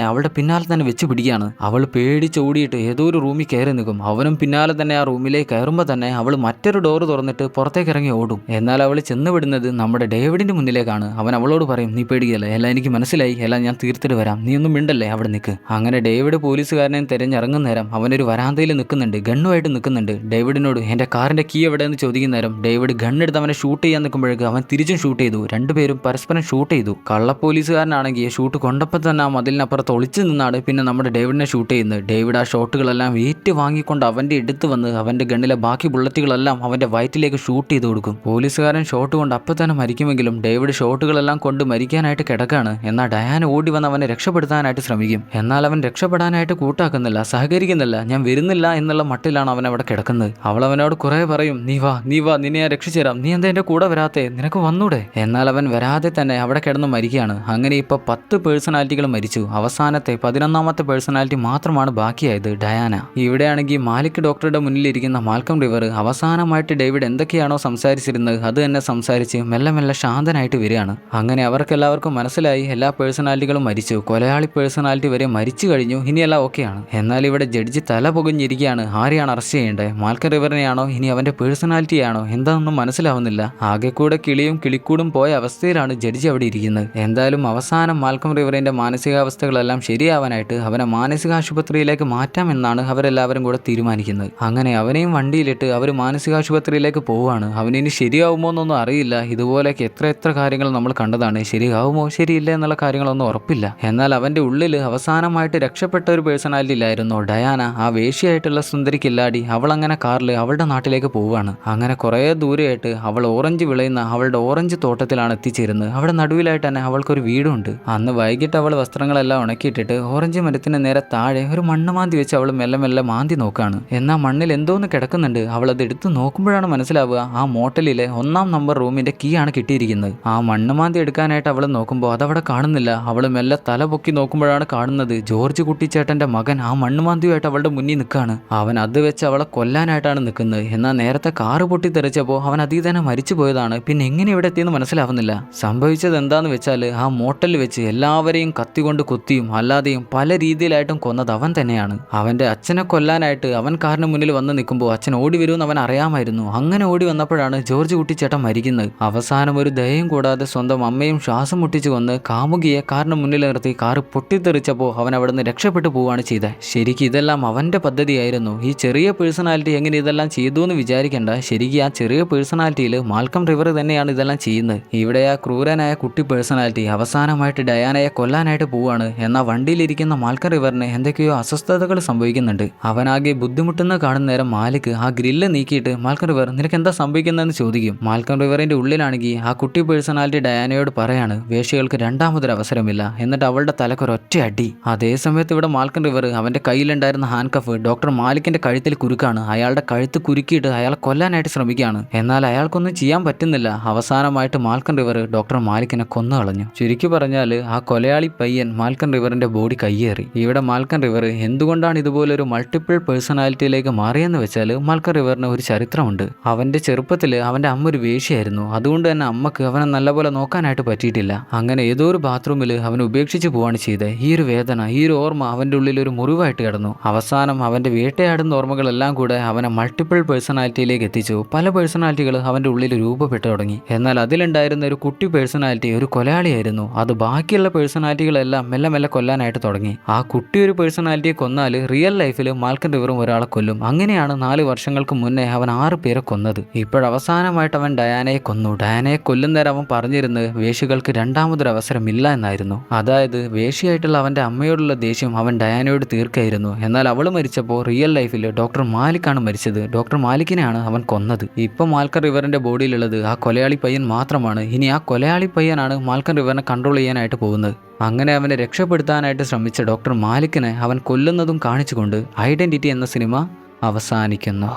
Speaker 1: അവളുടെ പിന്നാലെ തന്നെ വെച്ച് പിടിക്കുകയാണ്. അവൾ പേടിച്ചോടിയിട്ട് ഏതോ ഒരു റൂമിൽ കയറി നിൽക്കും. അവനും പിന്നാലെ തന്നെ ആ റൂമിലേക്ക് കയറുമ്പോൾ തന്നെ അവൾ മറ്റൊരു ഡോറ് തുറന്നിട്ട് പുറത്തേക്ക് ഇറങ്ങി ഓടും. എന്നാൽ അവൾ ചെന്നുവിടുന്നത് നമ്മുടെ ഡേവിഡിന്റെ മുന്നിലേക്കാണ്. അവൻ അവളോട് പറയും നീ പേടിക്കല്ലേ, എല്ലാം എനിക്ക് മനസ്സിലായി, എല്ലാം ഞാൻ തീർത്തിട്ട് വരാം, നീ ഒന്നും മിണ്ടല്ലേ, അവിടെ നിൽക്ക്. അങ്ങനെ ഡേവിഡ് പോലീസുകാരനെയും തിരഞ്ഞിറങ്ങുന്ന നേരം അവനൊരു വരാന്തയിൽ നിൽക്കുന്നുണ്ട്, ഗണ്ണുമായിട്ട് നിൽക്കുന്നുണ്ട്. ഡേവിഡിനോട് എന്റെ കാറിന്റെ കീ എവിടെയെന്ന് ചോദിക്കുന്ന നേരം ഡേവിഡ് ഗണ്ണെടുത്ത് അവനെ ഷൂട്ട് ചെയ്യാൻ നിൽക്കുമ്പോഴേക്ക് അവൻ തിരിച്ചും ഷൂട്ട് ചെയ്തു. രണ്ടുപേരും പരസ്പരം ഷൂട്ട് ചെയ്തു. കള്ള പോലീസുകാരനാണെങ്കിൽ ഷൂട്ട് കൊണ്ടപ്പോൾ തന്നെ ആ മതിലിനപ്പുറത്ത് ഒളിച്ചു നിന്നാണ് പിന്നെ നമ്മുടെ ഡേവിഡിനെ ഷൂട്ട് ചെയ്യുന്നത്. ഡേവിഡ് ആ ഷോട്ടുകളെല്ലാം ഏറ്റ് വാങ്ങിക്കൊണ്ട് അവന്റെ അടുത്ത് വന്ന് അവന്റെ ഗണ്ണിലെ ബാക്കി ബുള്ളറ്റുകളെല്ലാം അവന്റെ വയറ്റിലേക്ക് ഷൂട്ട് ചെയ്ത് കൊടുക്കും. പോലീസുകാരൻ ഷോട്ട് കൊണ്ട് അപ്പം തന്നെ മരിക്കുമെങ്കിലും ഡേവിഡ് ഷോട്ടുകളെല്ലാം കൊണ്ട് മരിക്കാനായിട്ട് കിടക്കാണ്. എന്നാൽ ഡയാന ഓടി വന്ന് അവനെ രക്ഷപ്പെടുത്താനായിട്ട് ശ്രമിക്കും. എന്നാൽ അവൻ രക്ഷപ്പെടാനായിട്ട് കൂട്ടാക്കുന്നില്ല, സഹകരിക്കുന്നില്ല. ഞാൻ വരുന്നില്ല എന്നുള്ള മട്ടിലാണ് അവൻ അവിടെ കിടക്കുന്നത്. അവൾ അവനോട് കുറെ പറയും നീ വാ നിന്നെ ഞാൻ രക്ഷിച്ചു തരാം, നീ എന്താ എന്റെ കൂടെ വരാത്തെ, നിനക്ക് വന്നൂടെ. എന്നാൽ അവൻ വരാതെ തന്നെ അവിടെ കിടന്ന് മരിക്കുകയാണ്. അങ്ങനെ ഇപ്പൊ 10 പേഴ്സണാലിറ്റികൾ മരിച്ചു. അവസാനത്തെ 11ാമത്തെ പേഴ്സണാലിറ്റി മാത്രമാണ് ബാക്കിയായത്, ഡയാന. ഇവിടെയാണെങ്കിൽ മാലിക് ഡോക്ടറുടെ മുന്നിലിരിക്കുന്ന മാൽക്കം റിവർ അവസാനമായിട്ട് ഡേവിഡ് എന്തൊക്കെയാണോ സംസാരിച്ചിരുന്നത് അത് തന്നെ സംസാരിച്ച് മെല്ലെ മെല്ലെ ശാന്തനായിട്ട് വരികയാണ്. അങ്ങനെ അവർക്കെല്ലാവർക്കും മനസ്സിലായി എല്ലാ പേഴ്സണാലിറ്റികളും മരിച്ചു, കൊലയാളി പേഴ്സണാലിറ്റി വരെ മരിച്ചു കഴിഞ്ഞു, ഇനിയെല്ലാം ഓക്കെയാണ്. എന്നാൽ ഇവിടെ ജഡ്ജി തല പുകഞ്ഞിരിക്കുകയാണ്. ആരെയാണ് അറസ്റ്റ് ചെയ്യേണ്ടത്, മാൽക്കം റിവറിനെയാണോ ഇനി അവന്റെ പേഴ്സണാലിറ്റിയാണോ എന്താണെന്നും മനസ്സിലാവുന്നില്ല. ആകെ കൂടെ കിളിയും കിളിക്കൂടും പോയ അവസ്ഥയിലാണ് ജഡ്ജി അവിടെ ഇരിക്കുന്നത്. എന്തായാലും അവസാനം മാൽക്കം റിവറിന്റെ മാനസികാവസ്ഥകളെല്ലാം ശരിയാവാനായിട്ട് അവനെ മാനസികാശുപത്രിയിലേക്ക് മാറ്റാമെന്നാണ് അവരെല്ലാവരും കൂടെ തീരുമാനിക്കുന്നത്. അങ്ങനെ അവനെയും വണ്ടിയിലിട്ട് അവർ മാനസികാശുപത്രിയിലേക്ക് പോവുകയാണ്. അവനിനി ശരിയാവുമോ എന്നൊന്നും അറിയില്ല. ഇതുപോലെയൊക്കെ എത്ര കാര്യങ്ങൾ നമ്മൾ കണ്ടതാണ്. ശരിയാവുമോ ശരിയില്ല എന്നുള്ള കാര്യങ്ങളൊന്നും ഉറപ്പില്ല. എന്നാൽ അവന്റെ ഉള്ളിൽ അവസാനമായിട്ട് രക്ഷപ്പെട്ട ഒരു പേഴ്സണാലിറ്റി ഇല്ലായിരുന്നു, ഡയാന, ആ വേശ്യയായിട്ടുള്ള സുന്ദരി കില്ലാടി. അവൾ അങ്ങനെ കാറിൽ അവളുടെ നാട്ടിലേക്ക് പോവുകയാണ്. അങ്ങനെ കുറേ ദൂരെയായിട്ട് അവൾ ഓറഞ്ച് വിളയുന്ന അവളുടെ ഓറഞ്ച് തോട്ടത്തിലാണ് എത്തിച്ചേരുന്നത്. അവിടെ നടുവിലായിട്ട് തന്നെ അവൾക്കൊരു വീടുണ്ട്. അന്ന് വൈകിട്ട് അവൾ വസ്ത്രങ്ങളെല്ലാം ഉണക്കിയിട്ടിട്ട് ഓറഞ്ച് മരത്തിന് നേരെ താഴെ ഒരു മണ്ണ് മാന്തി വെച്ച് അവൾ മെല്ലെ മെല്ലെ മാന്തി നോക്കുകയാണ്. എന്നാൽ മണ്ണിൽ എന്തോന്ന് കിടക്കുന്നുണ്ട്. അവൾ അത് എടുത്ത് നോക്കുമ്പോഴാണ് മനസ്സിലാവുക ആ മോട്ടലിലെ 1-ാം നമ്പർ റൂമിന്റെ കീ ആണ് കിട്ടിയിരിക്കുന്നത്. ആ മണ്ണ് മാന്തി എടുക്കാനായിട്ട് അവൾ നോക്കുമ്പോൾ അതവിടെ കാണുന്നില്ല. അവൾ മെല്ലെ തല പൊക്കി നോക്കുമ്പോഴാണ് കാണുന്നത് ജോർജ് കുട്ടിച്ചേട്ടന്റെ മകൻ ആ മണ്ണുമാന്തിയുമായിട്ട് അവളുടെ മുന്നിൽ നിൽക്കുകയാണ്. അവൻ അത് വെച്ച് അവളെ കൊല്ലാനായിട്ടാണ് നിൽക്കുന്നത്. എന്നാൽ നേരത്തെ കാറ് പൊട്ടിത്തെറിച്ചപ്പോൾ അവൻ അതിൽ തന്നെ മരിച്ചു പോയതാണ്. പിന്നെ എങ്ങനെ ഇവിടെ എത്തിയെന്ന് മനസ്സിലാവുന്നില്ല. സംഭവിച്ചത് എന്താന്ന് വെച്ചാൽ ആ മോട്ടലിൽ വെച്ച് എല്ലാവരെയും കത്തികൊണ്ട് കുത്തിയും അല്ലാതെയും പല രീതിയിലായിട്ടും കൊന്നത് അവൻ തന്നെയാണ്. അവന്റെ അച്ഛനെ കൊല്ലാനായിട്ട് അവൻ കാറിന് മുന്നിൽ വന്ന് നിൽക്കുമ്പോൾ അച്ഛൻ ഓടി വരുമെന്ന് അവൻ അറിയാമായിരുന്നു. അങ്ങനെ ഓടി വന്നപ്പോഴാണ് ജോർജ് കുട്ടിച്ചേട്ടൻ മരിക്കുന്നത്. അവസാനം ഒരു ദയയും കൂടാതെ സ്വന്തം അമ്മയും ശ്വാസം മുട്ടിച്ചു കൊന്ന് കാമുകിയെ കാറിന് മുന്നിൽ നിർത്തി കാറ് പൊട്ടിത്തെറിച്ചപ്പോൾ അവൻ അവിടുന്ന് രക്ഷപ്പെട്ടു പോവുകയാണ് ചെയ്തത്. ശരിക്കും ഇതെല്ലാം അവന്റെ പദ്ധതിയായിരുന്നു. ഈ ചെറിയ പേഴ്സണാലിറ്റി എങ്ങനെ ഇതെല്ലാം ചെയ്തു എന്ന് വിചാരിക്കേണ്ട. ശരിക്കും ആ ചെറിയ പേഴ്സണാലിറ്റിയിൽ മാൽക്കം റിവർ തന്നെയാണ് ഇതെല്ലാം ചെയ്യുന്നത്. ഇവിടെ ആ ക്രൂരനായ കുട്ടി പേഴ്സണാലിറ്റി അവസാനമായിട്ട് ഡയാനയെ കൊല്ലാനായിട്ട് പോവുകയാണ്. എന്നാൽ വണ്ടിയിലിരിക്കുന്ന മാൽക്കം റിവറിന് എന്തൊക്കെയോ അസ്വസ്ഥതകൾ സംഭവിക്കുന്നുണ്ട്. അവനാകെ ബുദ്ധിമുട്ടുന്ന കാണുന്ന നേരം മാലിക് ആ ഗ്രില്ല് നീക്കിയിട്ട് മാൽക്കം റിവർ നിനക്ക് എന്താ സംഭവിക്കുന്നതെന്ന് ചോദിക്കും. മാൽക്കം റിവറിന്റെ ഉള്ളിലാണെങ്കിൽ ആ കുട്ടി പേഴ്സണാലിറ്റി ഡയാനയോട് പറയാണ് വേശ്യകൾക്ക് രണ്ടാമതൊരു അവസരമില്ല. എന്നിട്ട് അവളുടെ തലക്കൊരൊറ്റ അടി. അതേസമയത്ത് ഇവിടെ മാൽക്കം റിവർ അവന്റെ കയ്യിലുണ്ടായിരുന്ന ഹാൻഡ് കഫ് ഡോക്ടർ മാലിക്കിന്റെ കഴുത്തിൽ കുരുക്കാണ്. അയാളുടെ കഴുത്ത് കുരുക്കിയിട്ട് അയാളെ കൊല്ലാനായിട്ട് ശ്രമിക്കുകയാണ്. എന്നാൽ അയാൾക്ക് അയാൾക്കൊന്നും ചെയ്യാൻ പറ്റുന്നില്ല. അവസാനമായിട്ട് മാൽക്കൺ റിവർ ഡോക്ടർ മാലിക്കിനെ കൊന്നു കളഞ്ഞു. ചുരുക്കി പറഞ്ഞാൽ ആ കൊലയാളി പയ്യൻ മാൽക്കൺ റിവറിന്റെ ബോഡി കയ്യേറി. ഇവിടെ മാൽക്കൺ റിവർ എന്തുകൊണ്ടാണ് ഇതുപോലൊരു മൾട്ടിപ്പിൾ പേഴ്സണാലിറ്റിയിലേക്ക് മാറിയെന്ന് വെച്ചാൽ മാൽക്കൺ റിവറിന് ഒരു ചരിത്രമുണ്ട്. അവന്റെ ചെറുപ്പത്തിൽ അവന്റെ അമ്മ ഒരു വേശ്യയായിരുന്നു. അതുകൊണ്ട് തന്നെ അമ്മക്ക് അവനെ നല്ലപോലെ നോക്കാനായിട്ട് പറ്റിയിട്ടില്ല. അങ്ങനെ ഏതോ ഒരു ബാത്റൂമിൽ അവൻ ഉപേക്ഷിച്ച് പോവാണ് ചെയ്തത്. ഈ ഒരു വേദന, ഈ ഒരു ഓർമ്മ അവന്റെ ഉള്ളിൽ ഒരു മുറിവായിട്ട് കിടന്നു. അവസാനം അവന്റെ വേട്ടയാടുന്ന ഓർമ്മകളെല്ലാം കൂടെ അവനെ മൾട്ടിപ്പിൾ പേഴ്സണാലിറ്റിയിലേക്ക് എത്തിച്ചു. പല പേഴ്സണാലിറ്റികൾ അവന്റെ ഉള്ളിൽ രൂപപ്പെട്ടു തുടങ്ങി. എന്നാൽ അതിലുണ്ടായിരുന്ന ഒരു കുട്ടി പേഴ്സണാലിറ്റി ഒരു കൊലയാളിയായിരുന്നു. അത് ബാക്കിയുള്ള പേഴ്സണാലിറ്റികളെല്ലാം മെല്ലെ മെല്ലെ കൊല്ലാനായിട്ട് തുടങ്ങി. ആ കുട്ടി ഒരു പേഴ്സണാലിറ്റിയെ കൊന്നാൽ റിയൽ ലൈഫിൽ മാൽക്കൺ റിവറും ഒരാളെ കൊല്ലും. അങ്ങനെയാണ് 4 വർഷങ്ങൾക്ക് മുന്നേ അവൻ 6 പേരെ കൊന്നത്. ഇപ്പോഴവസാനമായിട്ട് അവൻ ഡയാനയെ കൊന്നു. ഡയാനയെ കൊല്ലുന്നേരം അവൻ പറഞ്ഞിരുന്നത് വേശ്യകൾക്ക് രണ്ടാമതൊരു അവസരമില്ല എന്നായിരുന്നു. അതായത് വേശ്യയായിട്ടുള്ള അവന്റെ അമ്മയോടുള്ള ദേഷ്യം അവൻ ഡയാനയോട് തീർക്കായിരുന്നു. എന്നാൽ അവൾ മരിച്ചപ്പോൾ റിയൽ ലൈഫിൽ ഡോക്ടർ മാലിക്കാണ് മരിച്ചത്. ഡോക്ടർ മാലിക്കിനെയാണ് അവൻ കൊന്നത്. ഇപ്പൊ മാൽക്കൺ റിവറിന്റെ ബോഡിയിലുള്ളത് ആ കൊലയാളി പയ്യൻ മാത്രമാണ്. ഇനി ആ കൊലയാളി പയ്യനാണ് മാൽക്കൺ റിവറിനെ കൺട്രോൾ ചെയ്യാനായിട്ട് പോകുന്നത്. അങ്ങനെ അവനെ രക്ഷപ്പെടുത്താനായിട്ട് ശ്രമിച്ച ഡോക്ടർ മാലിക്കിനെ അവൻ കൊല്ലുന്നതും കാണിച്ചുകൊണ്ട് ഐഡന്റിറ്റി എന്ന സിനിമ അവസാനിക്കുന്നു.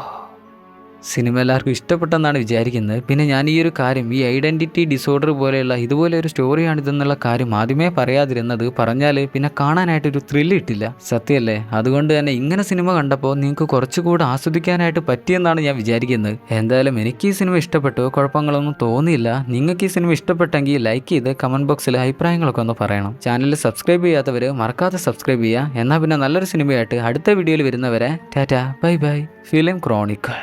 Speaker 1: സിനിമ എല്ലാവർക്കും ഇഷ്ടപ്പെട്ടെന്നാണ് വിചാരിക്കുന്നത്. പിന്നെ ഞാൻ ഈ ഒരു കാര്യം, ഈ ഐഡൻറ്റിറ്റി ഡിസോർഡർ പോലെയുള്ള ഇതുപോലെ ഒരു സ്റ്റോറിയാണിതെന്നുള്ള കാര്യം ആദ്യമേ പറയാതിരുന്നത്. പറഞ്ഞാൽ പിന്നെ കാണാനായിട്ടൊരു ത്രില്ല് കിട്ടില്ല, സത്യമല്ലേ? അതുകൊണ്ട് തന്നെ ഇങ്ങനെ സിനിമ കണ്ടപ്പോൾ നിങ്ങൾക്ക് കുറച്ചുകൂടെ ആസ്വദിക്കാനായിട്ട് പറ്റിയെന്നാണ് ഞാൻ വിചാരിക്കുന്നത്. എന്തായാലും എനിക്ക് ഈ സിനിമ ഇഷ്ടപ്പെട്ടു, കുഴപ്പങ്ങളൊന്നും തോന്നിയില്ല. നിങ്ങൾക്ക് ഈ സിനിമ ഇഷ്ടപ്പെട്ടെങ്കിൽ ലൈക്ക് ചെയ്ത് കമൻറ്റ് ബോക്സിൽ അഭിപ്രായങ്ങളൊക്കെ ഒന്ന് പറയണം. ചാനൽ സബ്സ്ക്രൈബ് ചെയ്യാത്തവർ മറക്കാതെ സബ്സ്ക്രൈബ് ചെയ്യുക. എന്നാൽ പിന്നെ നല്ലൊരു സിനിമയായിട്ട് അടുത്ത വീഡിയോയിൽ വരുന്നവരെ Tata bye bye. Film chronicle.